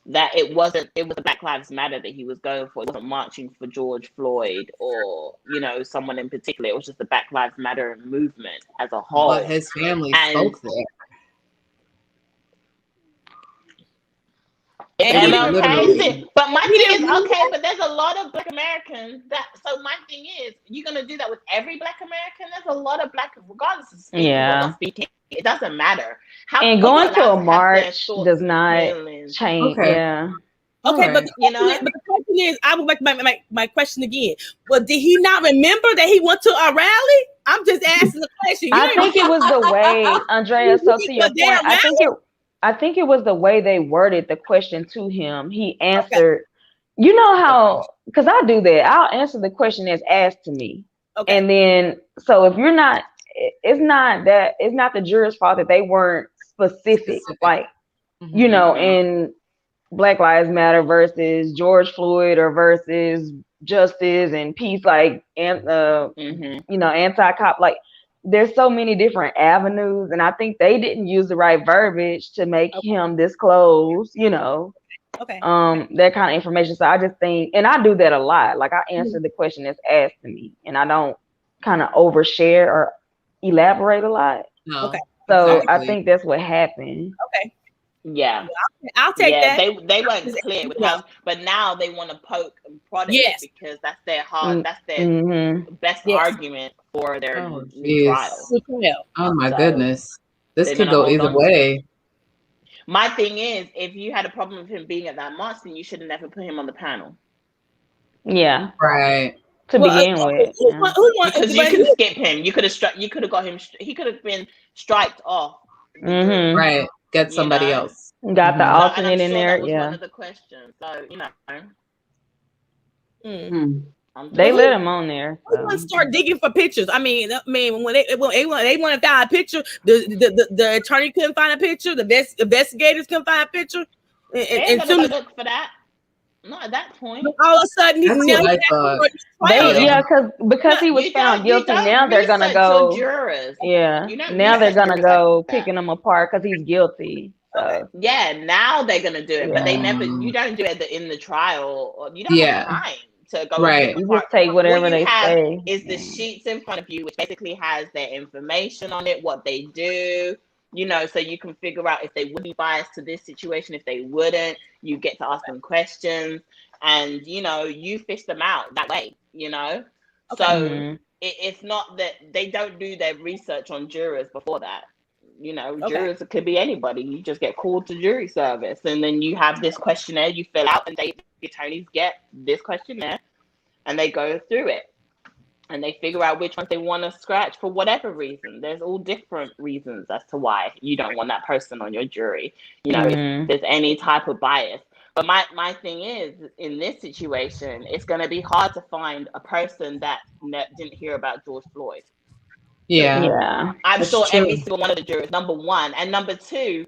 that it was the Black Lives Matter that he was going for. It wasn't marching for George Floyd or someone in particular. It was just the Black Lives Matter movement as a whole. But his family spoke there. But my thing is, but there's a lot of Black Americans so my thing is, you're gonna do that with every Black American? There's a lot of Black, regardless of speaking, it doesn't matter. And going to a march does not change. Okay, but the question is, I would like my question again. Well, did he not remember that he went to a rally? I'm just asking the question. I think it was the way, Andrea. So to your point, I think it was the way they worded the question to him. He answered. You know how? Because I do that. I'll answer the question that's asked to me, and then so if you're not, it's not the juror's fault that they weren't specific. Like, you know, in Black Lives Matter versus George Floyd or versus justice and peace, like, and you know, anti-cop, like, there's so many different avenues, and I think they didn't use the right verbiage to make him disclose, you know, that kind of information. So I just think, and I do that a lot. Like, I answer the question that's asked to me, and I don't kind of overshare or elaborate a lot. No, so I think that's what happened. Yeah, I'll take that. They weren't clear with how, but now they want to poke and prod it because that's their that's their best argument for their trial. Oh my goodness, this could go either way. My thing is, if you had a problem with him being at that march, then you should have never put him on the panel. Yeah, right. To begin with, because you could skip him. You could have got him. He could have been striked off. Right. Get somebody else. Got the alternate in there. That was one of the questions. So, you know. They let him on there. So. Want to start digging for pictures. I mean, when they want to find a picture, the attorney couldn't find a picture. The investigators couldn't find a picture. And soon as look for that. Not at that point. All of a sudden, because he was found guilty. Now they're gonna go. Jurors. Yeah. Now they're gonna go picking him apart because he's guilty. So. Yeah. Now they're gonna do it, but they never. You don't do it in the trial, or you don't have time to go. Right. You just take whatever they say. Is the sheets in front of you, which basically has their information on it, what they do. You know, so you can figure out if they would be biased to this situation, if they wouldn't. You get to ask them questions, and you know, you fish them out that way. You know, so it's not that they don't do their research on jurors before that. You know, jurors could be anybody. You just get called to jury service, and then you have this questionnaire you fill out, and the attorneys get this questionnaire, and they go through it. And they figure out which ones they want to scratch for whatever reason. There's all different reasons as to why you don't want that person on your jury. You know, if there's any type of bias. But my thing is, in this situation, it's going to be hard to find a person that didn't hear about George Floyd. Yeah. I'm sure every single one of the jurors, number one. And number two,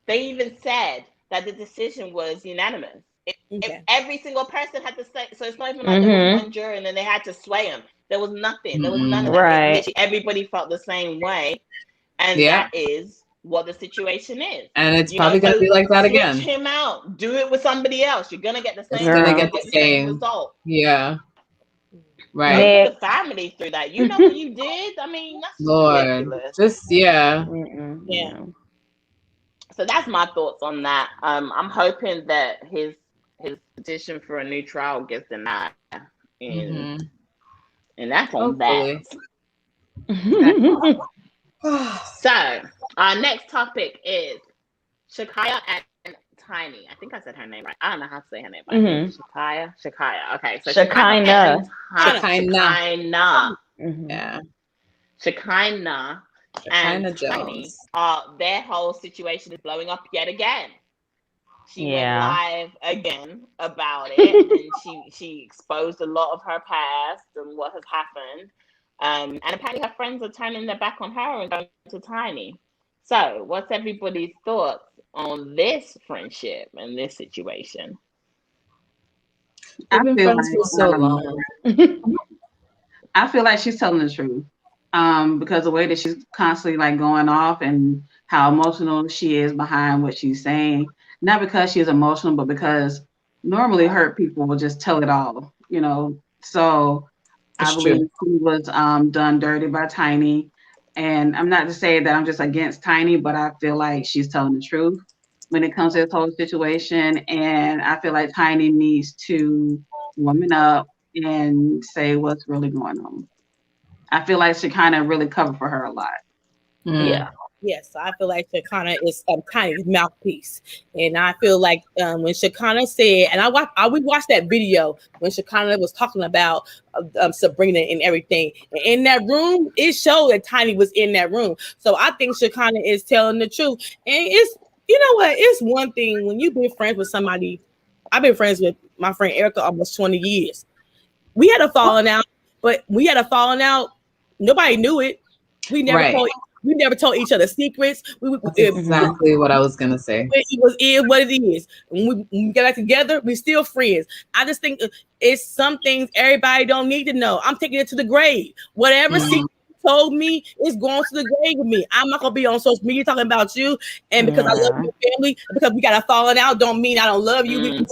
they even said that the decision was unanimous. If every single person had to say, so it's not even like there was one juror and then they had to sway him. There was nothing. There was none of that. Right. Everybody felt the same way. And that is what the situation is. And it's probably going to be like that again. Switch him out. Do it with somebody else. You're going to get the same, result. Yeah. Right. Put the family through that. You know what you did? I mean, that's ridiculous. Just, Yeah. So that's my thoughts on that. I'm hoping that his petition for a new trial gets denied. And that's on that. So our next topic is Shekinah and Tiny. I think I said her name right. I don't know how to say her name right. Shekinah. Okay. So Shekinah. Yeah. Shekinah and Tiny. Their whole situation is blowing up yet again. She went live again about it, and she exposed a lot of her past and what has happened. And apparently her friends are turning their back on her and going to Tiny. So what's everybody's thoughts on this friendship and this situation? I feel like she's telling the truth. Because the way that she's constantly like going off and how emotional she is behind what she's saying. Not because she's emotional, but because normally hurt people will just tell it all, you know. So I believe she was done dirty by Tiny. And I'm not to say that I'm just against Tiny, but I feel like she's telling the truth when it comes to this whole situation. And I feel like Tiny needs to woman up and say what's really going on. I feel like she kind of really covered for her a lot. Yeah. Yes, I feel like Shekinah is Tiny's mouthpiece, and I feel like when Shekinah said, and we watched that video when Shekinah was talking about Sabrina and everything. And in that room, it showed that Tiny was in that room. So I think Shekinah is telling the truth. And it's, you know what? It's one thing when you've been friends with somebody. I've been friends with my friend Erica almost 20 years. We had a falling out, but we had a falling out. Nobody knew it. We never told each other secrets. That's exactly what I was gonna say. It was what it is. When we get back together, we're still friends. I just think it's some things everybody don't need to know. I'm taking it to the grave. Whatever secret you told me is going to the grave with me. I'm not gonna be on social media talking about you. And because I love your family, because we got a falling out, don't mean I don't love you.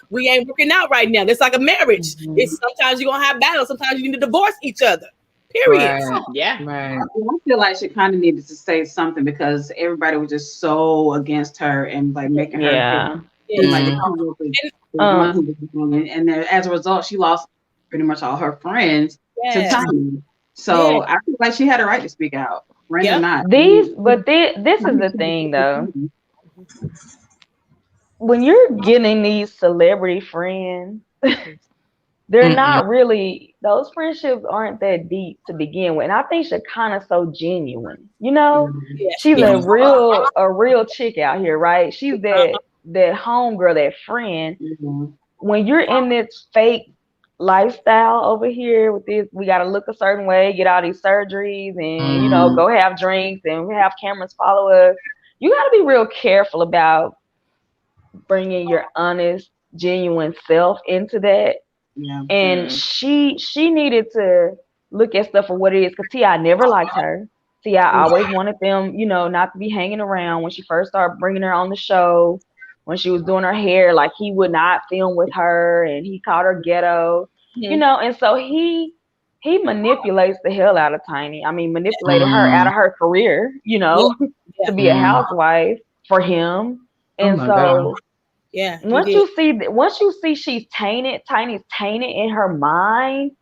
We ain't working out right now. It's like a marriage. It's sometimes you're gonna have battles. Sometimes you need to divorce each other. Period. Right. Yeah. I feel like she kind of needed to say something because everybody was just so against her and like making her feel like and then as a result, she lost pretty much all her friends to Tiny. So I feel like she had a right to speak out. Friend or not. This is the thing though. When you're getting these celebrity friends, they're not really, those friendships aren't that deep to begin with. And I think Shekinah's so genuine, you know? She's a real chick out here, right? She's that homegirl, that friend. When you're in this fake lifestyle over here with this, we got to look a certain way, get all these surgeries and, you know, go have drinks and have cameras follow us. You got to be real careful about bringing your honest, genuine self into that. And she needed to look at stuff for what it is, because T.I. never liked her. T.I. always wanted them, you know, not to be hanging around. When she first started bringing her on the show, when she was doing her hair, like he would not film with her, and he called her ghetto, you know. And so he manipulates the hell out of Tiny. I mean, manipulated her out of her career, you know, to be a housewife for him. And so. Yeah. Once you see she's tainted, Tiny's tainted in her mind,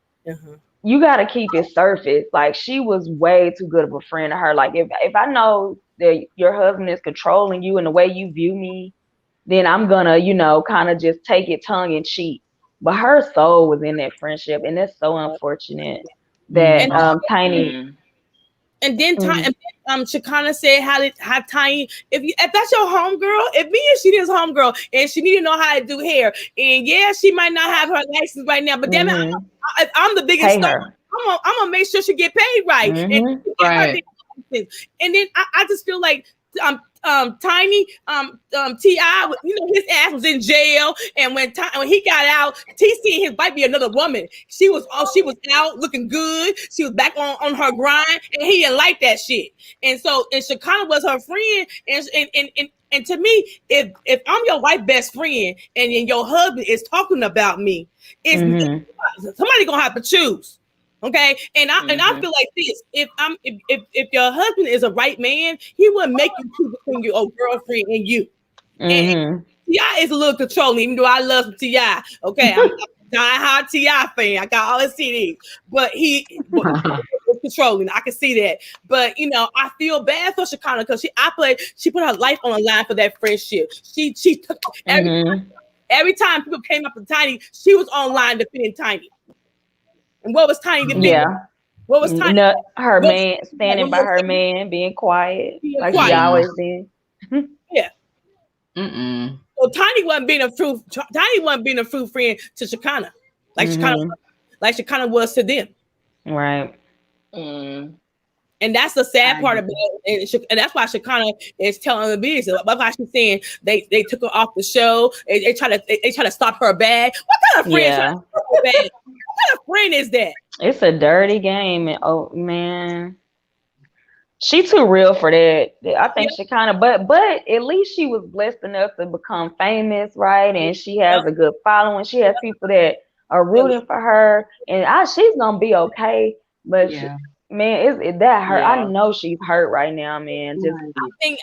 you gotta keep it surface. Like, she was way too good of a friend to her. Like, if I know that your husband is controlling you and the way you view me, then I'm gonna, you know, kind of just take it tongue in cheek. But her soul was in that friendship, and that's so unfortunate that Tiny. And then Shekinah said how Tiny, if that's your homegirl, if me and she is homegirl and she need to know how to do hair, and she might not have her license right now, but damn it, I'm the biggest star. I'm gonna make sure she get paid right. And then I just feel like Tiny, T.I., you know, his ass was in jail, and when he got out, T.C. his wife be another woman. She was out looking good. She was back on her grind, and he didn't like that shit. And so, and Shekinah was her friend, and to me, if I'm your wife's best friend, and your husband is talking about me, it's somebody gonna have to choose. Okay, and I feel like this: if your husband is a right man, he wouldn't make you choose between your old girlfriend and you. And T.I. is a little controlling, even though I love T.I. Okay, I'm a diehard T.I. fan. I got all his CDs, but he's controlling. I can see that. But you know, I feel bad for Shekinah because she put her life on the line for that friendship. She took every time people came up to Tiny, she was online defending Tiny. And what was Tiny defending? What was Tiny? Her man, standing by her man, being quiet, like she always did. So Tiny wasn't being a true friend to Shekinah, like Shekinah was to them. Right. And that's the sad part about it. And that's why Shekinah is telling the business. That's why she's saying they took her off the show. They try to stop her bag. What kind of friend? What kind of friend is that? It's a dirty game. Oh man, she too real for that. I think Shekinah, but at least she was blessed enough to become famous, right? And she has a good following. She has people that are rooting for her, and she's gonna be okay. But man, that hurt. I know she's hurt right now, man.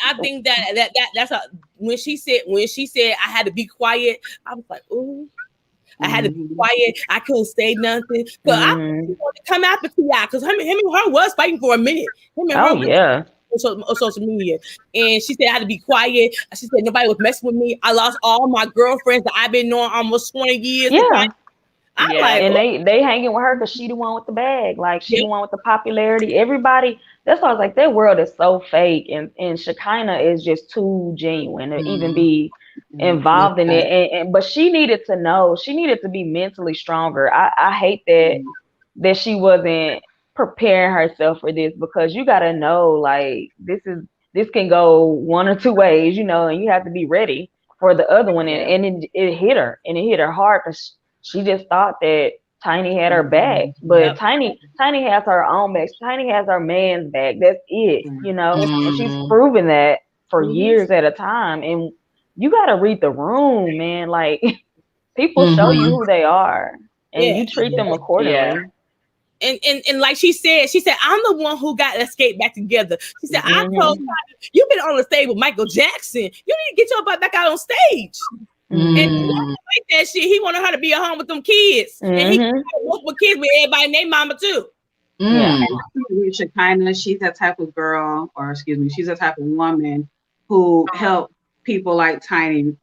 I think that's when she said I had to be quiet. I was like, ooh. I had to be quiet. I couldn't say nothing. Because I wanted to come after T.I. because him and her was fighting for a minute. on social media, and she said I had to be quiet. She said nobody was messing with me. I lost all my girlfriends that I've been knowing almost 20 years. Yeah. I'm like, and they hanging with her because she the one with the bag, like she the one with the popularity. Everybody, that's why I was like, that world is so fake, and Shekinah is just too genuine to even be involved in it. And but she needed to know, she needed to be mentally stronger. I hate that she wasn't preparing herself for this, because you got to know, like, this can go one or two ways, you know, and you have to be ready for the other one. And it hit her, and it hit her hard, because she just thought that Tiny had her back, but Tiny has her own back. Tiny has her man's back. That's it, you know. And she's proven that for years at a time. And you got to read the room, man. Like, people show you who they are, and you treat them accordingly. And like she said, I'm the one who got escaped back together. She said, I told her, you've been on the stage with Michael Jackson. You need to get your butt back out on stage. And like that shit, he wanted her to be at home with them kids, and he work with kids with everybody and their mama too. Shekinah, she's that type of girl, or excuse me, she's that type of woman who help people like Tiny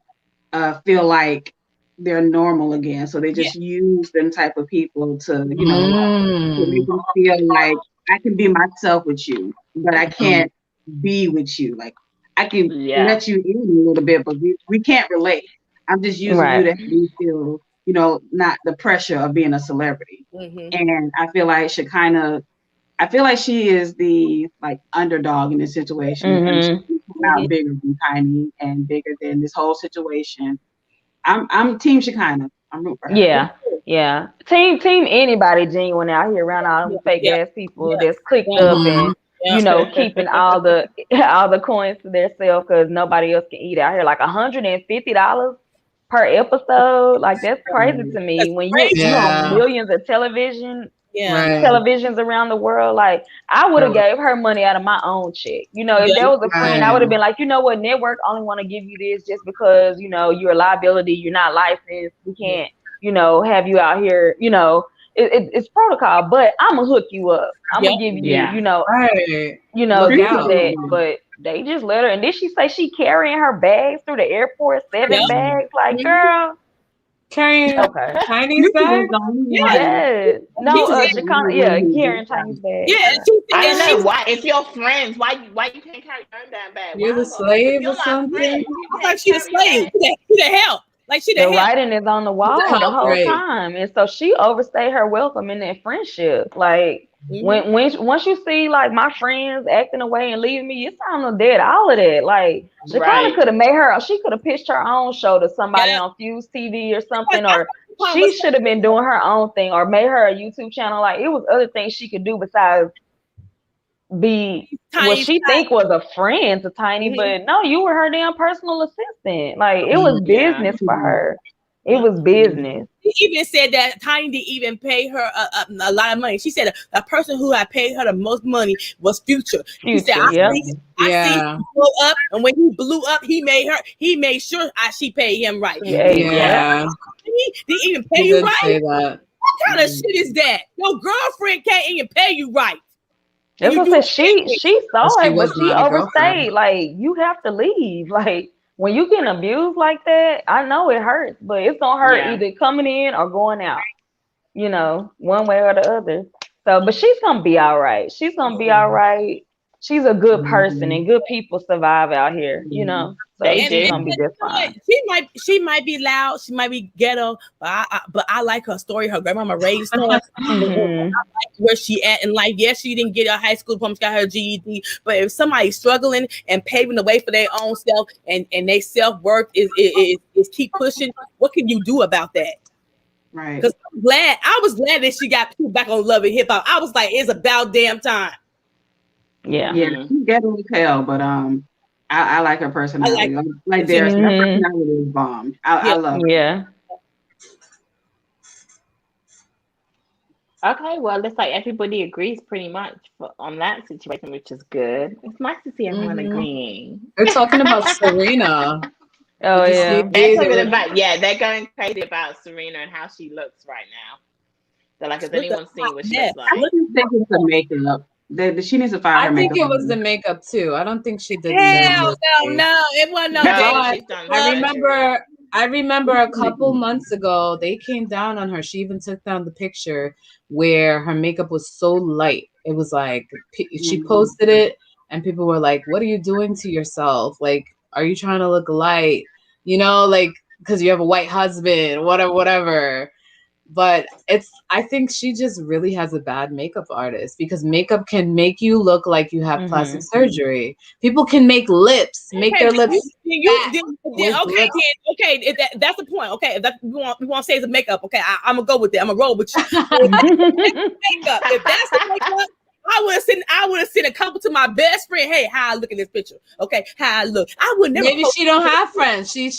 feel like they're normal again. So they just use them type of people to, you know, to make them feel like I can be myself with you, but I can't be with you. Like, I can let you in a little bit, but we can't relate. I'm just using you to help me feel, you know, not the pressure of being a celebrity. And I feel like Shekinah, I feel like she is the like underdog in this situation. She's out bigger than Tiny and bigger than this whole situation. I'm Team Shekinah. I'm rooting for her. Yeah. Team anybody genuine out here around all them fake ass people that's clicked up and you know, keeping all the coins to themselves because nobody else can eat out here. Like $150 per episode, like that's crazy to me. When you on millions of televisions around the world, like I would have gave her money out of my own check. You know, if there was a friend, I would have been like, you know what, network only want to give you this just because, you know, you're a liability, you're not licensed, we can't, you know, have you out here, you know. It's protocol, but I'm gonna hook you up. I'm gonna give you, you know, this and that. But they just let her. And did she say she carrying her bags through the airport? 7 bags, like girl. Carrying Tiny's bag? Yeah. No, Shekinah, carrying Tiny's bag. Yeah, I don't know why. If you're friends, why you can't carry your own damn bag? You're the slave or something? I thought she's a slave. She the help. Like the writing is on the wall the whole time, and so she overstayed her welcome in that friendship. Like when once you see like my friends acting away and leaving me, it's time to dead all of that. Like Shekinah could have made her. She could have pitched her own show to somebody on Fuse TV or something, or she should have been doing her own thing, or made her a YouTube channel. Like it was other things she could do besides be what she think was a friend to Tiny, but no, you were her damn personal assistant. Like it was business for her. It was business. She even said that Tiny didn't even pay her a lot of money. She said the person who had paid her the most money was Future. She said, I see him blow up, and when he blew up, he made sure she paid him right. He didn't even pay you right. What kind of shit is that? Your girlfriend can't even pay you right. That's what I said. She saw it, but she overstayed. Like you have to leave. Like when you get abused like that, I know it hurts, but it's gonna hurt either coming in or going out. You know, one way or the other. So, but she's gonna be all right. She's gonna be all right. She's a good person, and good people survive out here. You know, so she's gonna be just fine. She might be loud. She might be ghetto, but I like her story. Her grandmama raised her. I like where she at in life. Yes, she didn't get a high school diploma. She got her GED. But if somebody's struggling and paving the way for their own self, and their self-worth is keep pushing, what can you do about that? Right. Because I was glad that she got back on Love and Hip Hop. I was like, it's about damn time. Yeah, she's ghetto as hell, but I like her personality. Like there's her personality is bomb. I love her. Yeah. Okay, well, looks like everybody agrees pretty much on that situation, which is good. It's nice to see everyone agreeing. They're talking about Serena. Oh yeah, they're going crazy about Serena and how she looks right now. They're like, has anyone seen what she looks like? I just think it's the makeup. She needs to fire her I think makeup. it was the makeup too. I don't think she did. Hell no, it wasn't no No, damn. I remember a couple months ago they came down on her. She even took down the picture where her makeup was so light. It was like she posted it, and people were like, "What are you doing to yourself? Like, are you trying to look light? You know, like because you have a white husband, whatever." But I think she just really has a bad makeup artist because makeup can make you look like you have plastic surgery. People can make lips, make their lips. Okay, that's the point. Okay, if we want to say it's a makeup. Okay, I'm gonna go with that. I'm gonna roll with you. Makeup. If that's the makeup, I would have sent a couple to my best friend. Hey, how I look at this picture? Okay, how I look. I would never. Maybe she don't have friends. She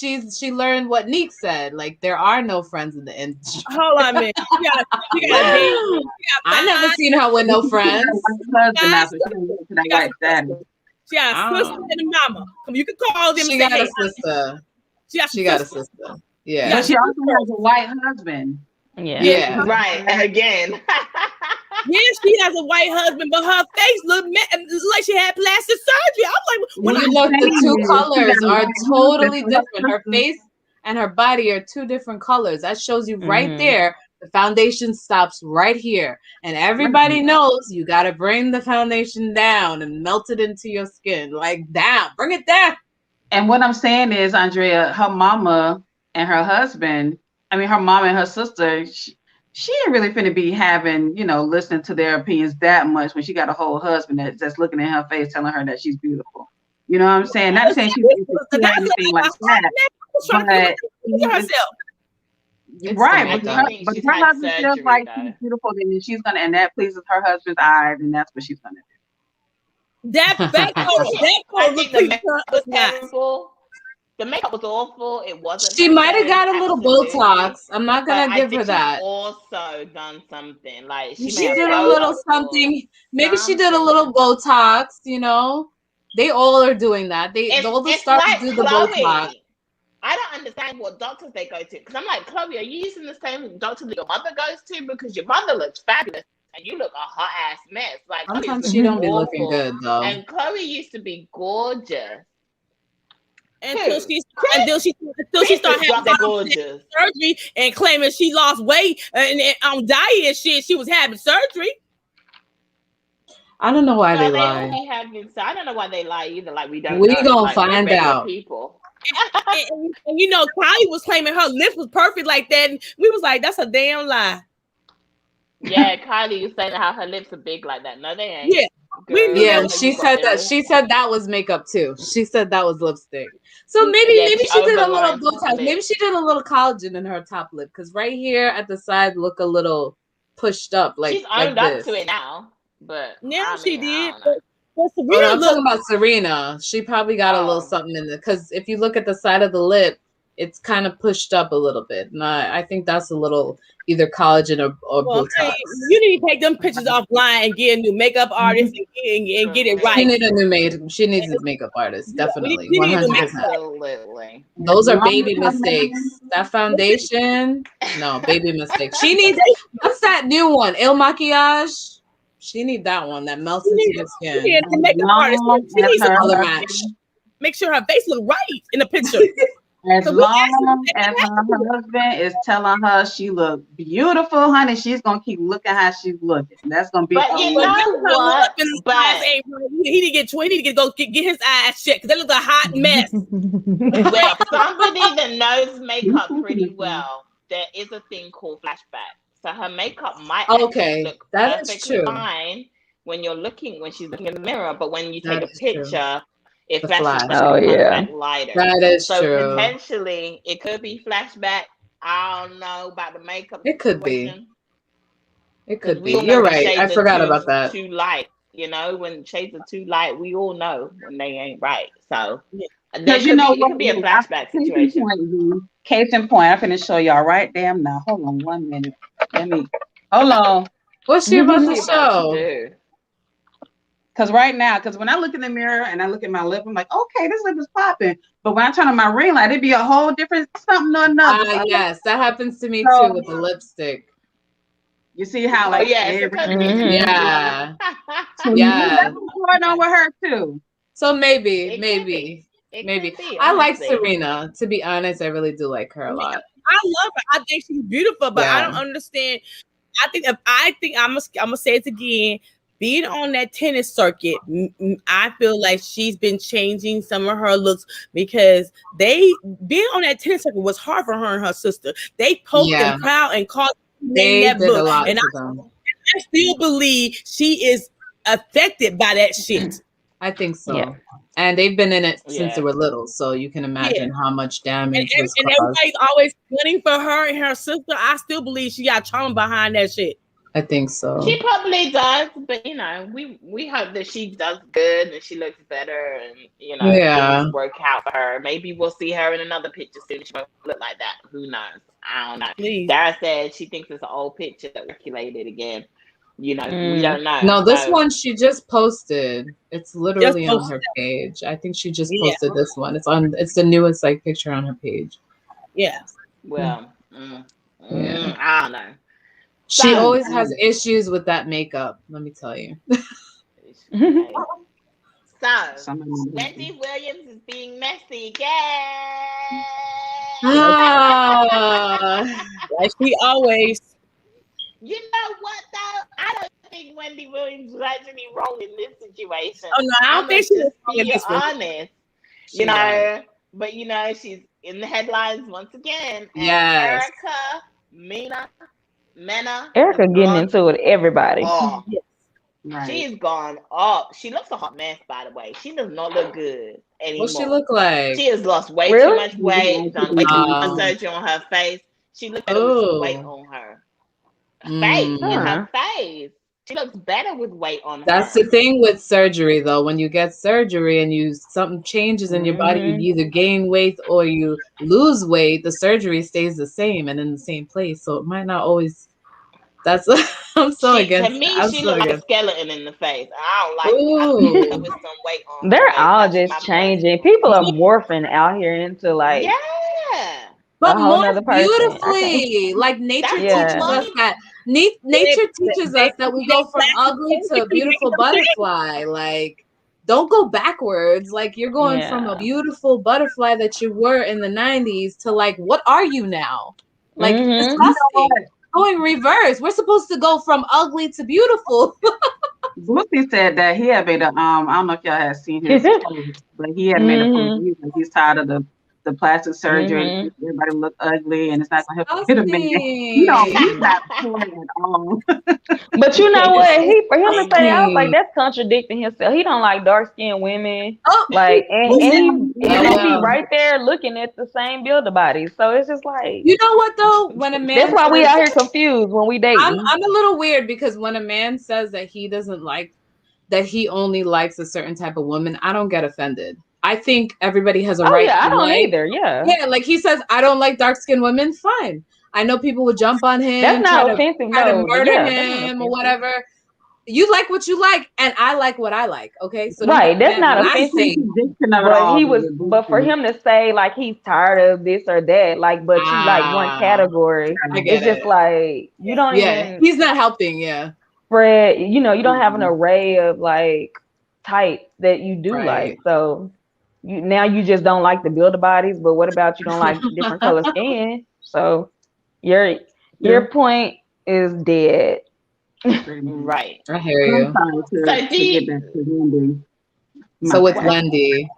learned what Neek said. Like there are no friends in the industry. Hold on, man. I never seen her with no friends. She got a sister and a mama. You can call them. She got a sister. She got a sister. Yeah, but she also has a white husband. Yeah. Right. And again. Yes, she has a white husband, but her face looked like she had plastic surgery. I'm like, when you look, the two colors are totally different. Her face and her body are two different colors. That shows you right there. The foundation stops right here, and everybody knows you got to bring the foundation down and melt it into your skin, like down, bring it down. And what I'm saying is, Andrea, her mama and her husband. I mean, her mom and her sister. She ain't really finna be having, listening to their opinions that much when she got a whole husband that's just looking in her face, telling her that she's beautiful. You know what I'm saying? Not saying she's anything like that, but herself. Right, but her husband feels like she's beautiful, then she's gonna, and that pleases her husband's eyes, and that's what she's gonna do. I think the makeup was terrible. The makeup was awful. It wasn't. She might have got a little Botox. I'm not gonna give her that. Also done something like she did a little something. Maybe she did a little Botox. They all are doing that. All the stars do the Botox. I don't understand what doctors they go to because I'm like, Khloe, are you using the same doctor that your mother goes to? Because your mother looks fabulous and you look a hot ass mess. Like sometimes she don't be looking good though. And Khloe used to be gorgeous. Until she started having surgery and claiming she lost weight and on diet and shit, she was having surgery. I don't know why they lie. I don't know why they lie either. Like we don't. We gonna find out. People. and Kylie was claiming her lips was perfect like that, and we was like, that's a damn lie. Yeah, Kylie was saying how her lips are big like that. No, they ain't. Yeah. She said that was makeup too. She said that was lipstick. So maybe she did a little Botox. Maybe she did a little collagen in her top lip because right here at the side look a little pushed up. Like she's owned up to it now, but now she did. I'm talking about Serena. She probably got a little something in there because if you look at the side of the lip, it's kind of pushed up a little bit. And I think that's a little either collagen or Botox. Hey, you need to take them pictures offline and get a new makeup artist and get it right. She needs a makeup artist, definitely. 100%. Absolutely. Those are baby mistakes. That foundation, no, baby mistakes. She needs, what's that new one? Il Maquillage? She need that one that melts into your skin. Yeah, the makeup artist. She needs a color match. Make sure her face look right in the picture. As long as her husband is telling her she look beautiful, honey, she's gonna keep looking how she's looking. That's gonna be. But you know what? But he need to go get his eyes checked because they look a hot mess. With somebody that knows makeup pretty well, there is a thing called flashback. So her makeup might look perfectly fine when she's looking in the mirror, but when you take a picture. It flashes back lighter. That is so true. Potentially, it could be flashback. I don't know about the makeup. It could be. It could be. You're right. I forgot about that. Too light. When shades are too light, we all know when they ain't right. So, it could be a flashback situation. Case in point, I'm finna show y'all right damn now. Hold on 1 minute. Hold on. What's she about to show? Because when I look in the mirror and I look at my lip, I'm like, okay, this lip is popping. But when I turn on my ring light, it'd be a whole different something or another. Yes, that happens to me too with the lipstick. You see how like yeah. So Yeah. what's going on with her too? So maybe. I like Serena. To be honest, I really do like her a lot. I love her. I think she's beautiful, but I don't understand. I think I'm gonna say it again. Being on that tennis circuit, I feel like she's been changing some of her looks because being on that tennis circuit was hard for her and her sister. They poked and proud and called that did look, a lot and I still believe she is affected by that shit. I think so. Yeah. And they've been in it since they were little, so you can imagine how much damage was caused. And everybody's always gunning for her and her sister. I still believe she got trauma behind that shit. I think so. She probably does, but we hope that she does good and she looks better and things work out for her. Maybe we'll see her in another picture soon. She won't look like that. Who knows? I don't know. Please. Dara said she thinks it's an old picture that circulated again. We don't know. No, this one she just posted. It's literally on her page. I think she just posted this one. It's the newest picture on her page. Yeah. Well, I don't know. She always has issues with that makeup, let me tell you. So, Wendy Williams is being messy again. Like she always. You know what, though? I don't think Wendy Williams was actually wrong in this situation. Oh, no, I don't think she was wrong in this honest. But, she's in the headlines once again. And Erica, Mena. Erica getting into it, everybody. Oh, she's gone up. She looks a hot mess, by the way. She does not look good anymore. What's she look like? She has lost way too much weight, done way too much surgery on her face. She looks like some weight on her face, in her face. She looks better with weight on her. That's the thing with surgery, though. When you get surgery and something changes in your body, you either gain weight or you lose weight. The surgery stays the same and in the same place, so it might not always. I'm so against. To me, she looks like a skeleton in the face. I don't like it. With some weight on. They're all just changing. People are morphing out here into but more beautifully. Like nature teaches us that. Nature teaches us that we go from ugly to beautiful butterfly. Like, don't go backwards. Like, you're going from a beautiful butterfly that you were in the 90s to what are you now? Like, disgusting. Going reverse. We're supposed to go from ugly to beautiful. Boosie said that he had made I don't know if y'all have seen his post, but he had made a post. He's tired of the plastic surgery. Everybody look ugly, and it's not going to help him. He's not poor at all. But you know what? For him to say that, I was like, that's contradicting himself. He don't like dark skinned women. And he right there looking at the same builder bodies. So it's just like, you know what though? When a man, that's why we out here confused when we date. I'm a little weird because when a man says that he doesn't like that, he only likes a certain type of woman, I don't get offended. I think everybody has a right. Yeah, I don't either. Yeah. Yeah, like he says, I don't like dark-skinned women. Fine. I know people would jump on him. That's not offensive. Try to murder him or whatever. You like what you like, and I like what I like. Okay, so that's not offensive. But for him to say he's tired of this or that, but you like one category, it's just like you don't even. He's not helping. Yeah, Fred. You don't have an array of types that you do like. So you just don't like the builder bodies. But what about you don't like different color skin? So your point is dead. Right. I hear you. So with Wendy.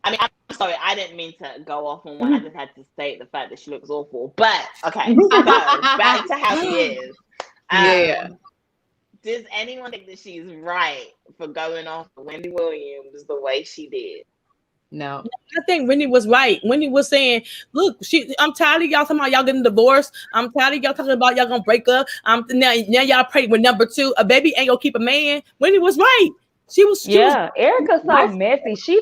I mean, I'm sorry, I didn't mean to go off on one. I just had to state the fact that she looks awful. But okay, so back to how she is. Does anyone think that she's right for going off Wendy Williams the way she did? No. I think Wendy was right. Wendy was saying, look, I'm tired of y'all talking about y'all getting divorced. I'm tired of y'all talking about y'all gonna break up. Now y'all pregnant with number 2. A baby ain't gonna keep a man. Wendy was right. She was Erica's so messy. She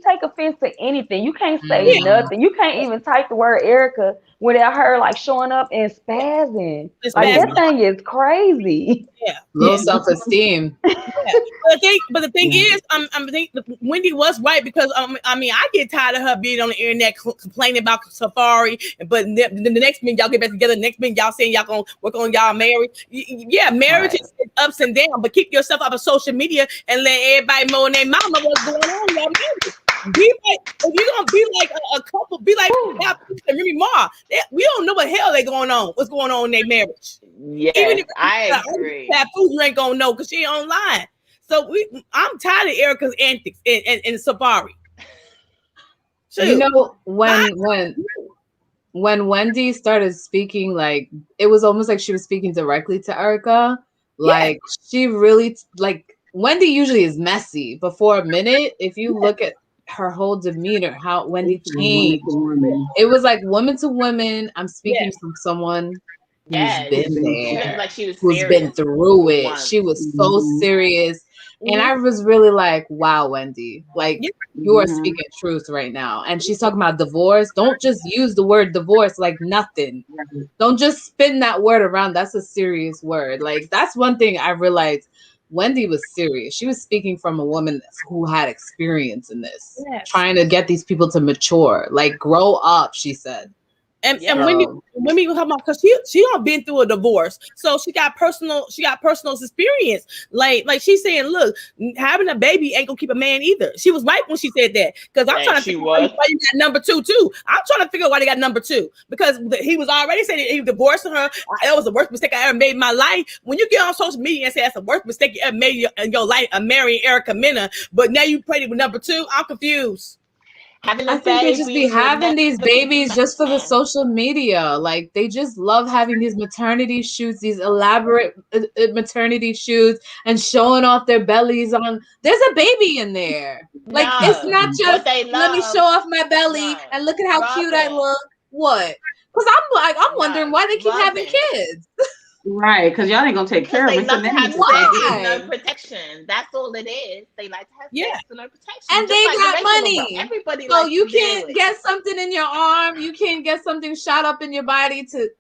take offense to anything. You can't say nothing. You can't even type the word Erica without her showing up and spazzing. That thing is crazy. Low self-esteem. the thing is, I think Wendy was right because I get tired of her being on the internet complaining about Safari, but the next minute y'all get back together, next minute y'all saying y'all gonna work on y'all marriage. Yeah, marriage is ups and downs, but keep yourself off of social media and let everybody know in their mama what's going on in your marriage. If you're gonna be like a couple, be like Remy Ma. We don't know what hell they going on. What's going on in their marriage? Yeah, even if I agree. You ain't gonna know because she ain't online. So I'm tired of Erica's antics and Safari. Shoot. You know when Wendy started speaking, like it was almost like she was speaking directly to Erica. Like she really like Wendy usually is messy, but for a minute, if you look at her whole demeanor, how Wendy changed. It was like woman to woman. I'm speaking from someone who's been there, like she was who's been through it. once. She was so serious. And I was really like, wow, Wendy, like you are speaking truth right now. And she's talking about divorce. Don't just use the word divorce like nothing. Don't just spin that word around. That's a serious word. Like that's one thing I realized. Wendy was serious. She was speaking from a woman who had experience in this, trying to get these people to mature, like grow up, she said. And when we talk about, because she all been through a divorce, so she got personal experience. Like she's saying, look, having a baby ain't gonna keep a man either. She was right when she said that, because I'm trying to figure out why you got number two too. I'm trying to figure out why they got number two, because he was already saying he was divorcing her. That was the worst mistake I ever made in my life. When you get on social media and say that's the worst mistake you ever made in your life, marrying Erica Mena, but now you played it with number two, I'm confused. I think they just be having these babies just for the social media. Like they just love having these maternity shoots, these elaborate maternity shoots, and showing off their bellies on. There's a baby in there. Like it's not just let me show off my belly and look at how cute I look. What? Because I'm wondering why they keep having kids. Right, because y'all ain't gonna take care of it. They love to have sex, no protection. That's all it is. They like to have sex and no protection. And they got money. Everybody. So you can't get something in your arm. You can't get something shot up in your body to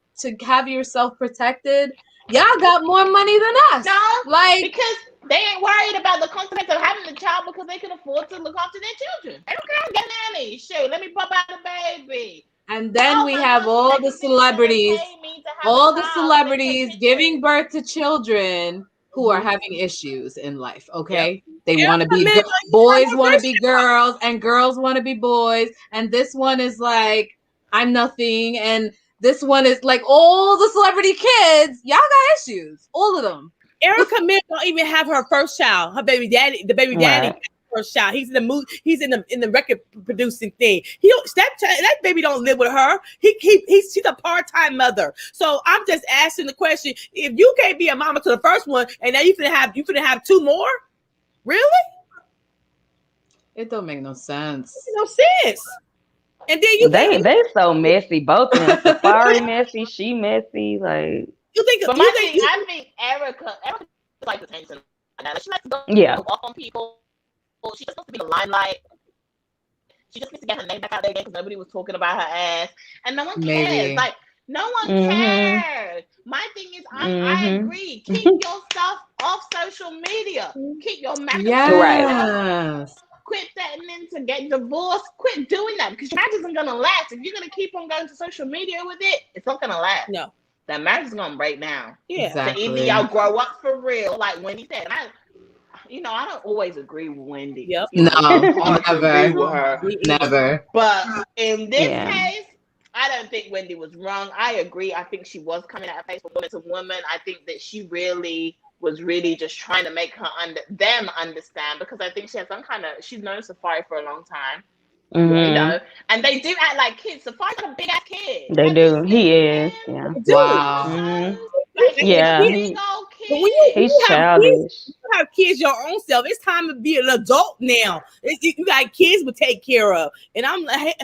have yourself protected. Y'all got more money than us. No, like because they ain't worried about the consequence of having a child because they can afford to look after their children. They don't care. Get nanny. Shoot, let me pop out the baby. And then we have all the celebrities giving birth to children who are having issues in life. Okay. They want to be boys, want to be girls, and girls want to be boys. And this one is like, I'm nothing. And this one is like all the celebrity kids. Y'all got issues. All of them. Erica Mena don't even have her first child. Her baby daddy, the baby daddy. First child. He's in the movie. He's in the record producing thing. That baby don't live with her. She's a part-time mother. So I'm just asking the question: if you can't be a mama to the first one, and now you finna have two more, really? It don't make no sense. It makes no sense. And then they so messy. Both of them. Safari messy. She messy. Like I think Erica likes attention. She likes to go off on people. She just wants to be the limelight. She just needs to get her name back out there again because nobody was talking about her ass, and no one cares. Maybe. Like no one cares. My thing is, I agree. Keep your stuff off social media. Keep your marriage. Quit threatening to get divorced. Quit doing that because your marriage isn't gonna last. If you're gonna keep on going to social media with it, it's not gonna last. No, that marriage is gonna break down. Yeah, exactly. So either y'all grow up for real, like Wendy said. And I don't always agree with Wendy. Yep. No, never. Agree with her. Never. But in this case, I don't think Wendy was wrong. I agree. I think she was coming at her face from woman to woman. I think that she was really just trying to make them understand, because I think she has she's known Safari for a long time. And they do act like kids. Safari's a big ass kid. They do. He is. Yeah. Wow. Yeah. He's childish. You have kids your own self. It's time to be an adult now. You got kids to take care of. And I'm like,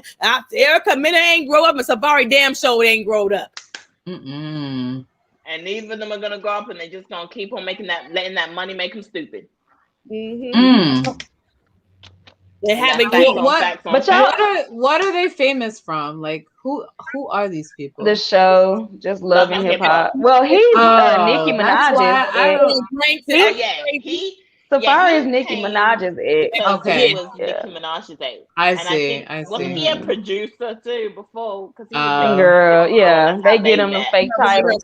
Erica Mena ain't grow up, and Safari damn show ain't growed up. And neither of them are gonna grow up, and they just gonna keep on letting that money make them stupid. They haven't what are they famous from? Like who are these people? The show, just Love and Hip Hop. Well, he's Nicki Minaj. Safari is Nicki Minaj's ex. He was Nicki Minaj's ex. I see. Wasn't he a producer too before? Because he was girl, they get him the fake title.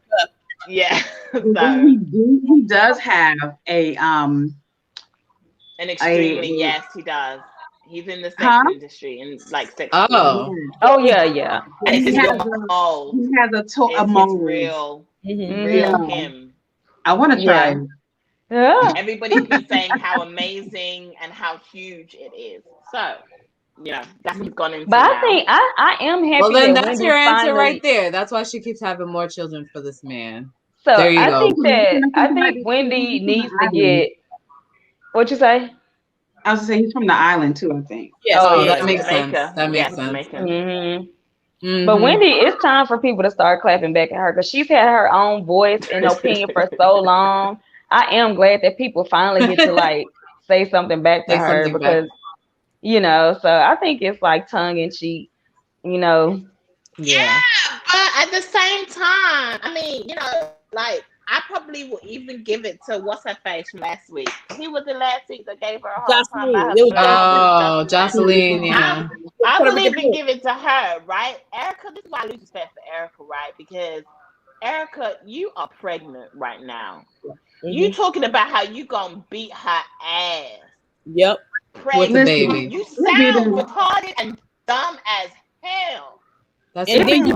Yeah. He does have an extremely yes, he does. He's in the sex industry and like sex. Yeah. And he has a mold. Real him. I want to try it. Yeah. Everybody's been saying how amazing and how huge it is. So, that's what he's gone into. But I think I am happy. Well, then that's Wendy your answer finally... right there. That's why she keeps having more children for this man. So there you go. I think Wendy needs to get. What you say? I was saying he's from the island too. I think. Yes. That makes sense. That makes sense. But Wendy, it's time for people to start clapping back at her because she's had her own voice and opinion for so long. I am glad that people finally get to like say something back to her because, so I think it's like tongue in cheek, Yeah, but at the same time, I mean, like I probably will even give it to what's her face from last week. He was the last week that gave her a hard time. Jocelyn, yeah. I will even give it to her, right? Erica, this is why I lose respect for Erica, right? Because Erica, you are pregnant right now. You talking about how you gonna beat her ass. Yep. Pregnant. With the baby. You sound retarded and dumb as hell. And then you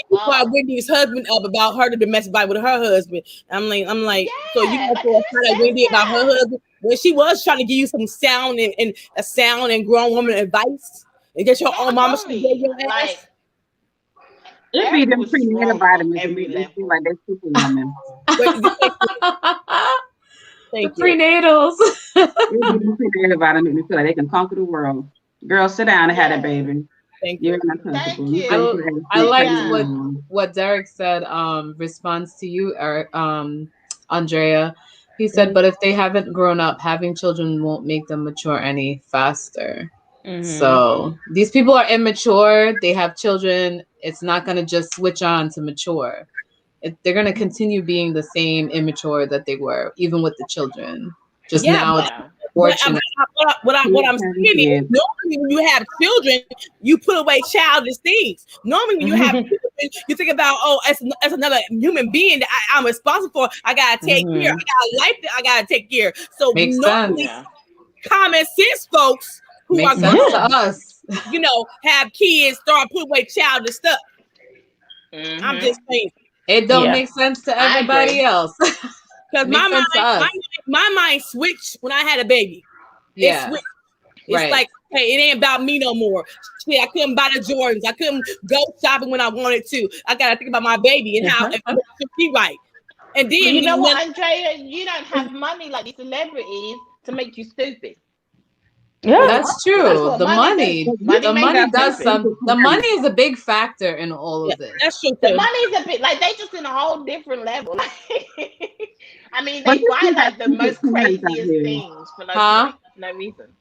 brought Wendy's husband up about her to domestic violence with her husband. I'm like, so you got to find out Wendy about her husband when she was trying to give you some sound and grown woman advice and get your own mama to get your ass. It be them prenatal vitamins and make me feel like they're superwoman. The prenatals. It be them prenatal vitamins make me feel like they can conquer the world. Girl, sit down and have that baby. Thank you. I liked what Derek said. Response to you, Andrea. He said, "But if they haven't grown up, having children won't make them mature any faster." So these people are immature. They have children. It's not going to just switch on to mature. They're going to continue being the same immature that they were, even with the children. Just now. What I'm saying is, normally when you have children, you put away childish things. Normally when you have children, you think about, as another human being that I'm responsible for. I gotta take care. I got a life that I gotta take care. So normally, common sense folks who Makes are sense grown, to us, have kids, start putting away childish stuff. I'm just saying. It don't make sense to everybody else. Because my mind switched when I had a baby. Yeah. It's like, hey, it ain't about me no more. Shit, I couldn't buy the Jordans. I couldn't go shopping when I wanted to. I got to think about my baby and how it should be right. And then, you know what, Andrea? You don't have money like these celebrities to make you stupid. Yeah, that's true. The money does some. The money is a big factor in all of this. That's true. The money's a bit like they just in a whole different level. I mean, they buy like the most craziest things for no reason.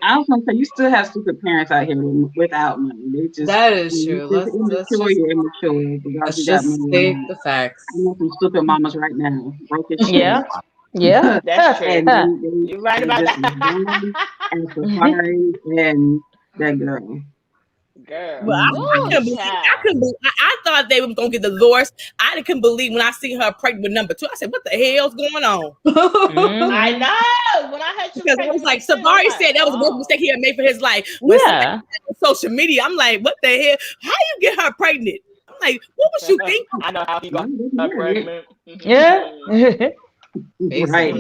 I was gonna say you still have stupid parents out here without money. They just that is true. Let's just state the facts. I know some stupid mamas right now. Broke as shit. Yeah, that's true. And you're right about that. And Safari and that girl. Well, I couldn't believe. I thought they were gonna get divorced. I couldn't believe when I see her pregnant with number 2. I said, "What the hell's going on?" I know. When I heard you, because it was like Safari said that was the worst mistake he had made for his life. On social media, I'm like, "What the hell? How you get her pregnant?" I'm like, "What was you thinking?" I know how he got her pregnant. Yeah. Right.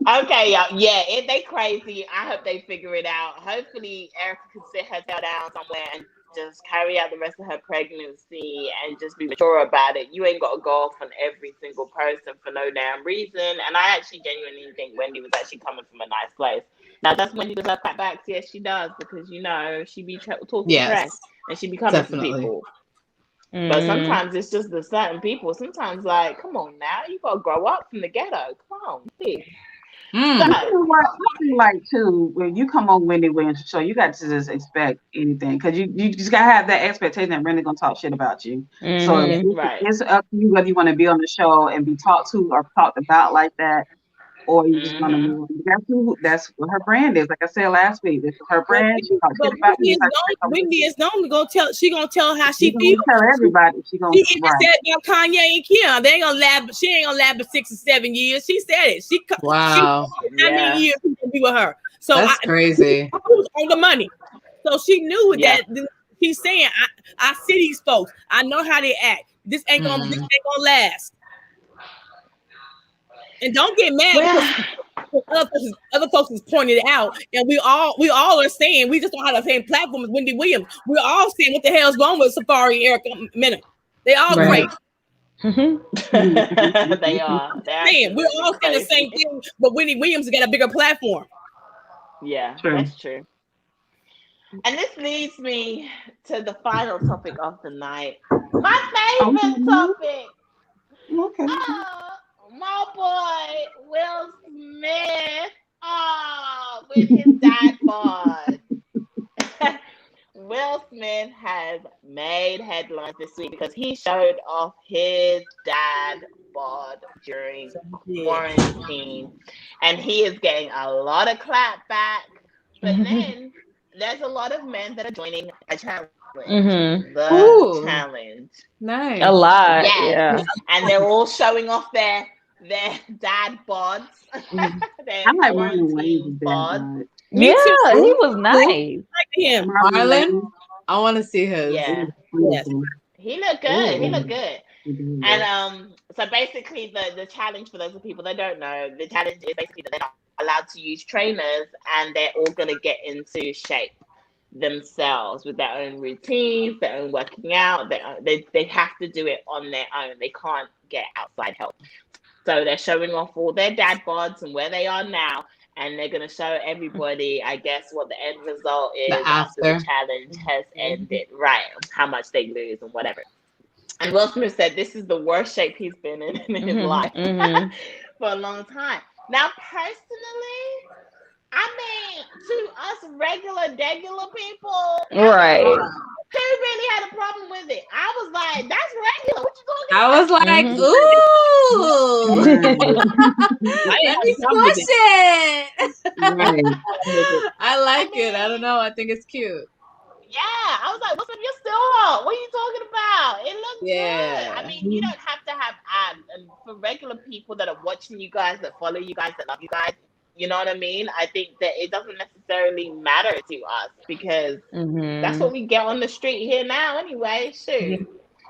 Okay, y'all. Yeah, they crazy. I hope they figure it out. Hopefully, Erica can sit her tail down somewhere and just carry out the rest of her pregnancy and just be mature about it. You ain't got to go off on every single person for no damn reason. And I actually genuinely think Wendy was actually coming from a nice place. Now, that's Wendy does her clapbacks. Yes, she does, because she be talking trash and she be coming for people. But sometimes it's just the certain people. Sometimes, like, come on now, you gotta grow up from the ghetto. Come on, please. So, You know what? I feel like too, when you come on Wendy Williams' show, you got to just expect anything because you just gotta have that expectation that Wendy gonna talk shit about you. So right. it's up to you whether you want to be on the show and be talked to or talked about like that, or you just want to move on. That's what her brand is. Like I said last week, this is her brand. She talks shit about me. Wendy is known to tell. She gonna tell how she She's feels. gonna tell everybody. She even said about Kanye and Kim. They ain't gonna lab. She ain't gonna lab for 6 or 7 years. She said it. Wow. How many years he gonna be with her? So that's crazy. I was on the money. So she knew that. She's saying, I see these folks. I know how they act. This ain't gonna last. And don't get mad because other folks is pointed out, and we all are saying we just don't have the same platform as Wendy Williams. We're all saying what the hell's wrong with Safari and Erica Mena. They all crazy. They are. We're all saying the same thing, but Wendy Williams got a bigger platform. Yeah, that's true. And this leads me to the final topic of the night. My favorite topic. Okay. My boy Will Smith. With his dad bod. Will Smith has made headlines this week because he showed off his dad bod during quarantine, and he is getting a lot of clap back. But then there's a lot of men that are joining a challenge. Challenge. Nice. A lot. Yes. Yeah. And they're all showing off their dad bods. I like Marlon Wayne's dad. Yeah, he was nice. Like him. Marlon, I want to see his. Yeah. Yes. He looked good. He looked good. And so basically the challenge, for those of people that don't know, the challenge is basically that they're not allowed to use trainers, and they're all going to get into shape themselves with their own routines, their own working out. They have to do it on their own. They can't get outside help. So they're showing off all their dad bods and where they are now, and they're going to show everybody, I guess, what the end result is after the challenge has ended, right? How much they lose and whatever. And Will Smith said this is the worst shape he's been in his life for a long time. Now, personally, I mean, to us regular people, right? Who really had a problem with it? I was like, that's regular. What you talking I was like, ooh, let me squash it. I like it. I don't know. I think it's cute. Yeah, I was like, what's up? You're still hot. What are you talking about? It looks good. I mean, you don't have to have abs. And for regular people that are watching you guys, that follow you guys, that love you guys, you know what I mean? I think that it doesn't necessarily matter to us because that's what we get on the street here now anyway. Shoot.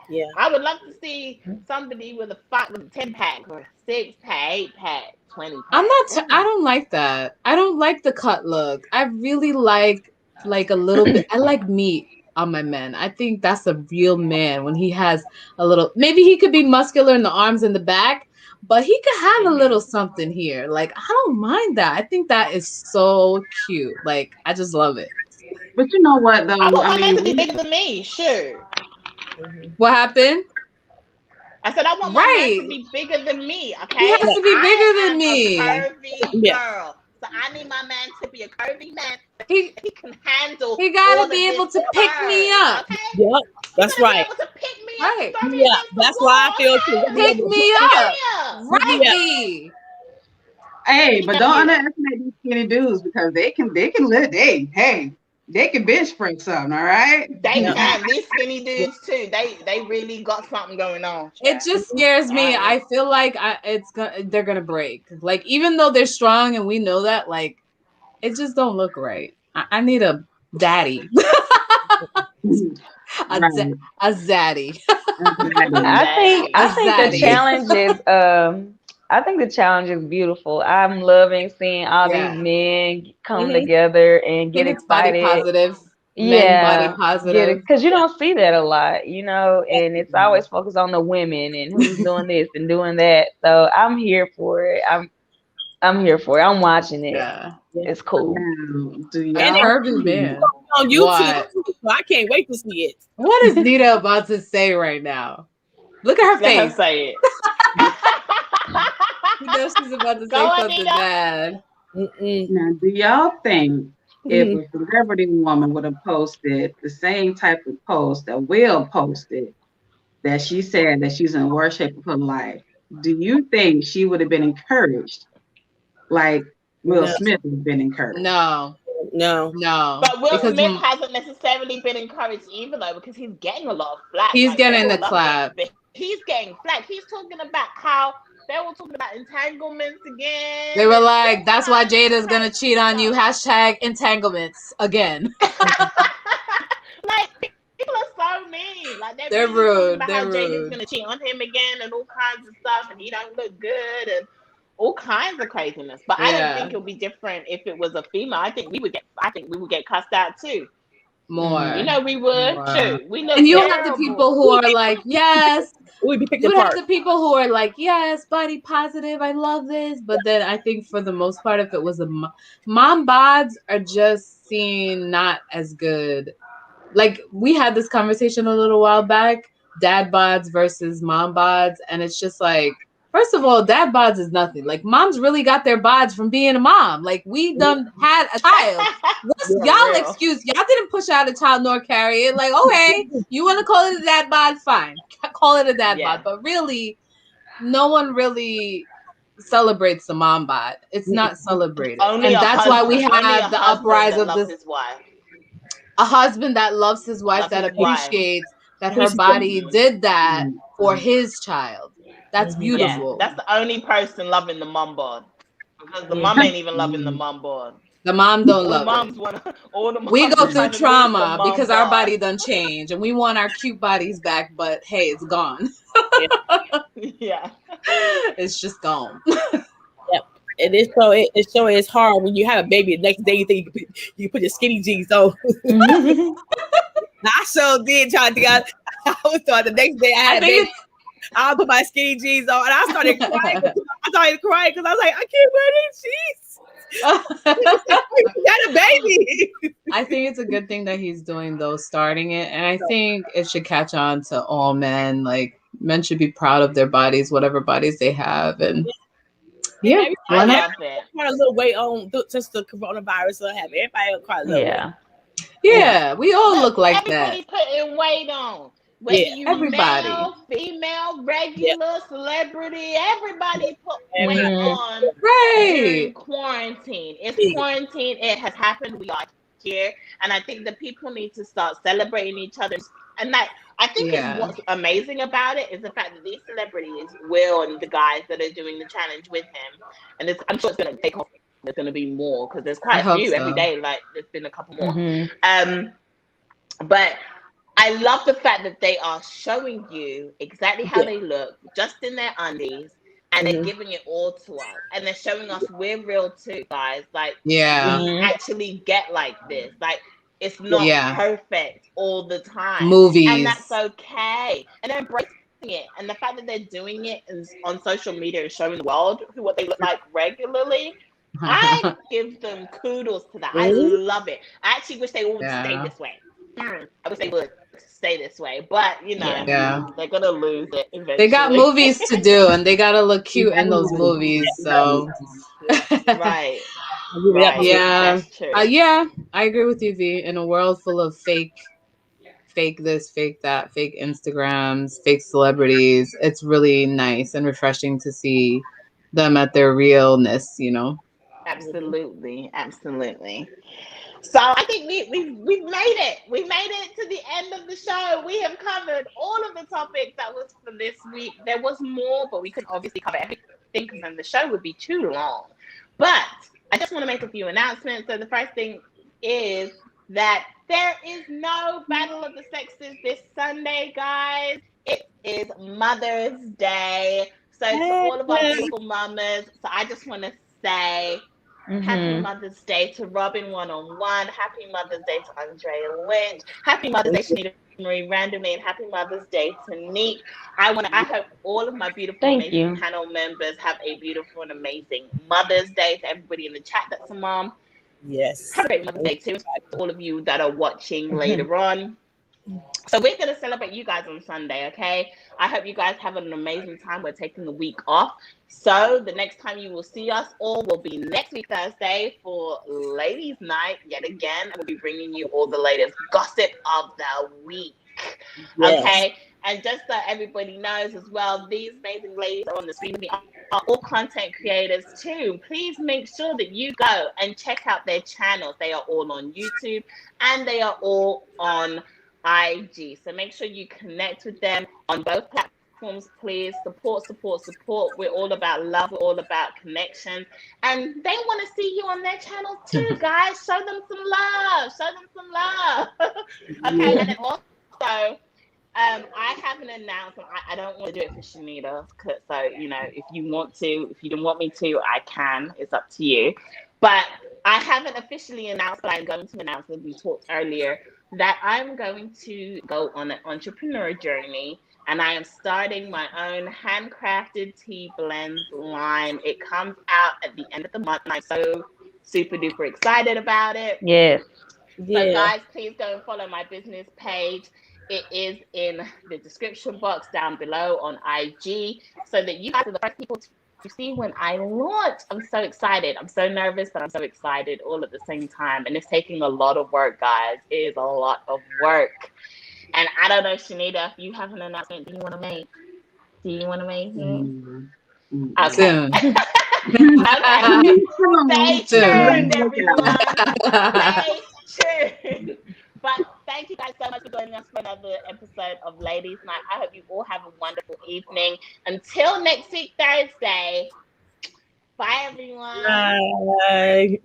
Yeah. I would love to see somebody with a 10-pack or a 6-pack, 8-pack, 20-pack. I don't like that. I don't like the cut look. I really like a little bit. I like meat on my men. I think that's a real man when he has a little, maybe he could be muscular in the arms and the back, but he could have a little something here. Like, I don't mind that. I think that is so cute. Like, I just love it. But you know what, though? I want my man to be bigger than me, sure. What happened? I said, I want my man to be bigger than me, okay? He has to be bigger than me. A curvy girl. So I need my man to be a curvy man. He can handle. He gotta be able to pick me up. Okay? Yep, that's right. Be able to pick me right. Up, yeah, that's why I feel too. Pick me up. Right. Hey, but don't underestimate these skinny dudes because they can live. They can bench press something, all right? They can. These skinny dudes too. They really got something going on. It just scares me. I feel like they're gonna break. Like, even though they're strong and we know that, like, it just don't look right. I need a daddy. a zaddy. I think the challenge is I think the challenge is beautiful. I'm loving seeing all these men come together and get excited. Body positive. Yeah, body positive. Because you don't see that a lot, you know, and it's always focused on the women and who's doing this and doing that. So I'm here for it. I'm here for it. I'm watching it. Yeah. It's cool. And Herbie man on YouTube. I can't wait to see it. What is Nita about to say right now? Look at her face. Let her say it. You know she's about to say Go, something Anita. bad. Now, do y'all think if a celebrity woman would have posted the same type of post that Will posted, that she said that she's in the worst shape of her life, do you think she would have been encouraged like Will Smith has been encouraged? No. But Will Smith hasn't necessarily been encouraged either, though, because he's getting a lot of flack. He's getting the clap. He's getting flack. He's talking about how they were talking about entanglements again. They were like, that's why Jada's gonna cheat on you. # entanglements again. Like, people are so mean. Like, they're rude. About how Jada's gonna cheat on him again and all kinds of stuff, and he don't look good and all kinds of craziness. But I don't think it'll be different if it was a female. I think we would get cussed out too. More. You know we would too. We look and you have the people who are like, yes. We'd be picked you apart. have the people who are like, yes, body positive, I love this. But then I think for the most part, if it was a mom bods are just seen not as good. Like we had this conversation a little while back, dad bods versus mom bods, and it's just like, first of all, dad bods is nothing. Like moms really got their bods from being a mom. Like we done had a child. What's y'all excuse? Y'all didn't push out a child nor carry it. Like, okay, you want to call it a dad bod? Fine. Call it a dad bod. But really, no one really celebrates the mom bod. It's not celebrated. And that's why we have the uprise of this. A husband that loves his wife, that appreciates that her body did that for his child. That's beautiful. Yeah, that's the only person loving the mom bod. Because the mom ain't even loving the mom bod. The mom don't love it. We go through trauma because our body done change and we want our cute bodies back, but hey, it's gone. Yeah. It's just gone. Yep. It is so it's hard when you have a baby. The next day you think you put your skinny jeans on. I so did try to get. I was thought the next day I had a baby. I put my skinny jeans on and I started crying. Because I was like, I can't wear these jeans. Got a baby. I think it's a good thing that he's doing though, starting it, and I think it should catch on to all men. Like men should be proud of their bodies, whatever bodies they have, and I love it. Put a little weight on since the coronavirus. So have everybody cry a little. Yeah, we all look like everybody that. Putting weight on. Whether you everybody. Male, female, regular, celebrity, everybody put weight on during quarantine. It's quarantine. It has happened. We are here. And I think that people need to start celebrating each other. And that I think what's amazing about it is the fact that these celebrities, Will and the guys that are doing the challenge with him, and I'm sure it's going to take off. There's going to be more because there's quite a few every day. Like there's been a couple more. But I love the fact that they are showing you exactly how they look, just in their undies, and they're giving it all to us. And they're showing us we're real too, guys. Like, we actually get like this. Like, it's not perfect all the time. Movies. And that's okay. And they're embracing it. And the fact that they're doing it on social media and showing the world what they look like regularly, I give them kudos to that. I love it. I actually wish they all would stay this way. I wish they would stay this way, but you know, they're gonna lose it eventually. They got movies to do, and they gotta look cute in those movies. So, right. Yeah, I agree with you, V. In a world full of fake this, fake that, fake Instagrams, fake celebrities, it's really nice and refreshing to see them at their realness. You know. Absolutely. So I think we've made it. We made it to the end of the show. We have covered all of the topics that was for this week. There was more, but we couldn't obviously cover everything because then the show would be too long. But I just want to make a few announcements. So the first thing is that there is no Battle of the Sexes this Sunday, guys. It is Mother's Day. So to all of our beautiful mamas, so I just want to say Happy Mother's Day to Robin 101. Happy Mother's Day to Andrea Lynch. Happy Mother's Day to Nita Marie randomly, and Happy Mother's Day to Neat. I hope all of my beautiful amazing panel members have a beautiful and amazing Mother's Day. To everybody in the chat that's a mom. Yes. Have a great Mother's Day too. To all of you that are watching later on. So we're going to celebrate you guys on Sunday, okay? I hope you guys have an amazing time. We're taking the week off. So the next time you will see us all will be next week, Thursday, for Ladies' Night yet again. And we'll be bringing you all the latest gossip of the week, okay? And just so everybody knows as well, these amazing ladies are on the screen. We are all content creators too. Please make sure that you go and check out their channels. They are all on YouTube and they are all on IG. So make sure you connect with them on both platforms, please. Support. We're all about love. We're all about connection. And they want to see you on their channels too, guys. Show them some love. Okay, and then also, I have an announcement. I don't want to do it for Shanita. So, you know, if you don't want me to, I can. It's up to you. But I haven't officially announced, but I'm going to announce, as we talked earlier, that I'm going to go on an entrepreneur journey, and I am starting my own handcrafted tea blends line. It comes out at the end of the month, and I'm so super duper excited about it. Yes. So guys, please go and follow my business page. It is in the description box down below on IG, so that you guys are the first people to see when I launch. I'm so excited. I'm so nervous, but I'm so excited all at the same time. And it's taking a lot of work, guys. It is a lot of work. And I don't know, Shanita, if you have an announcement you want to make. Do you want to make it? Okay. Soon. Okay. Stay tuned, everyone. Stay tuned. But thank you guys so much for joining us for another episode of Ladies' Night. I hope you all have a wonderful evening. Until next week, Thursday. Bye, everyone. Bye.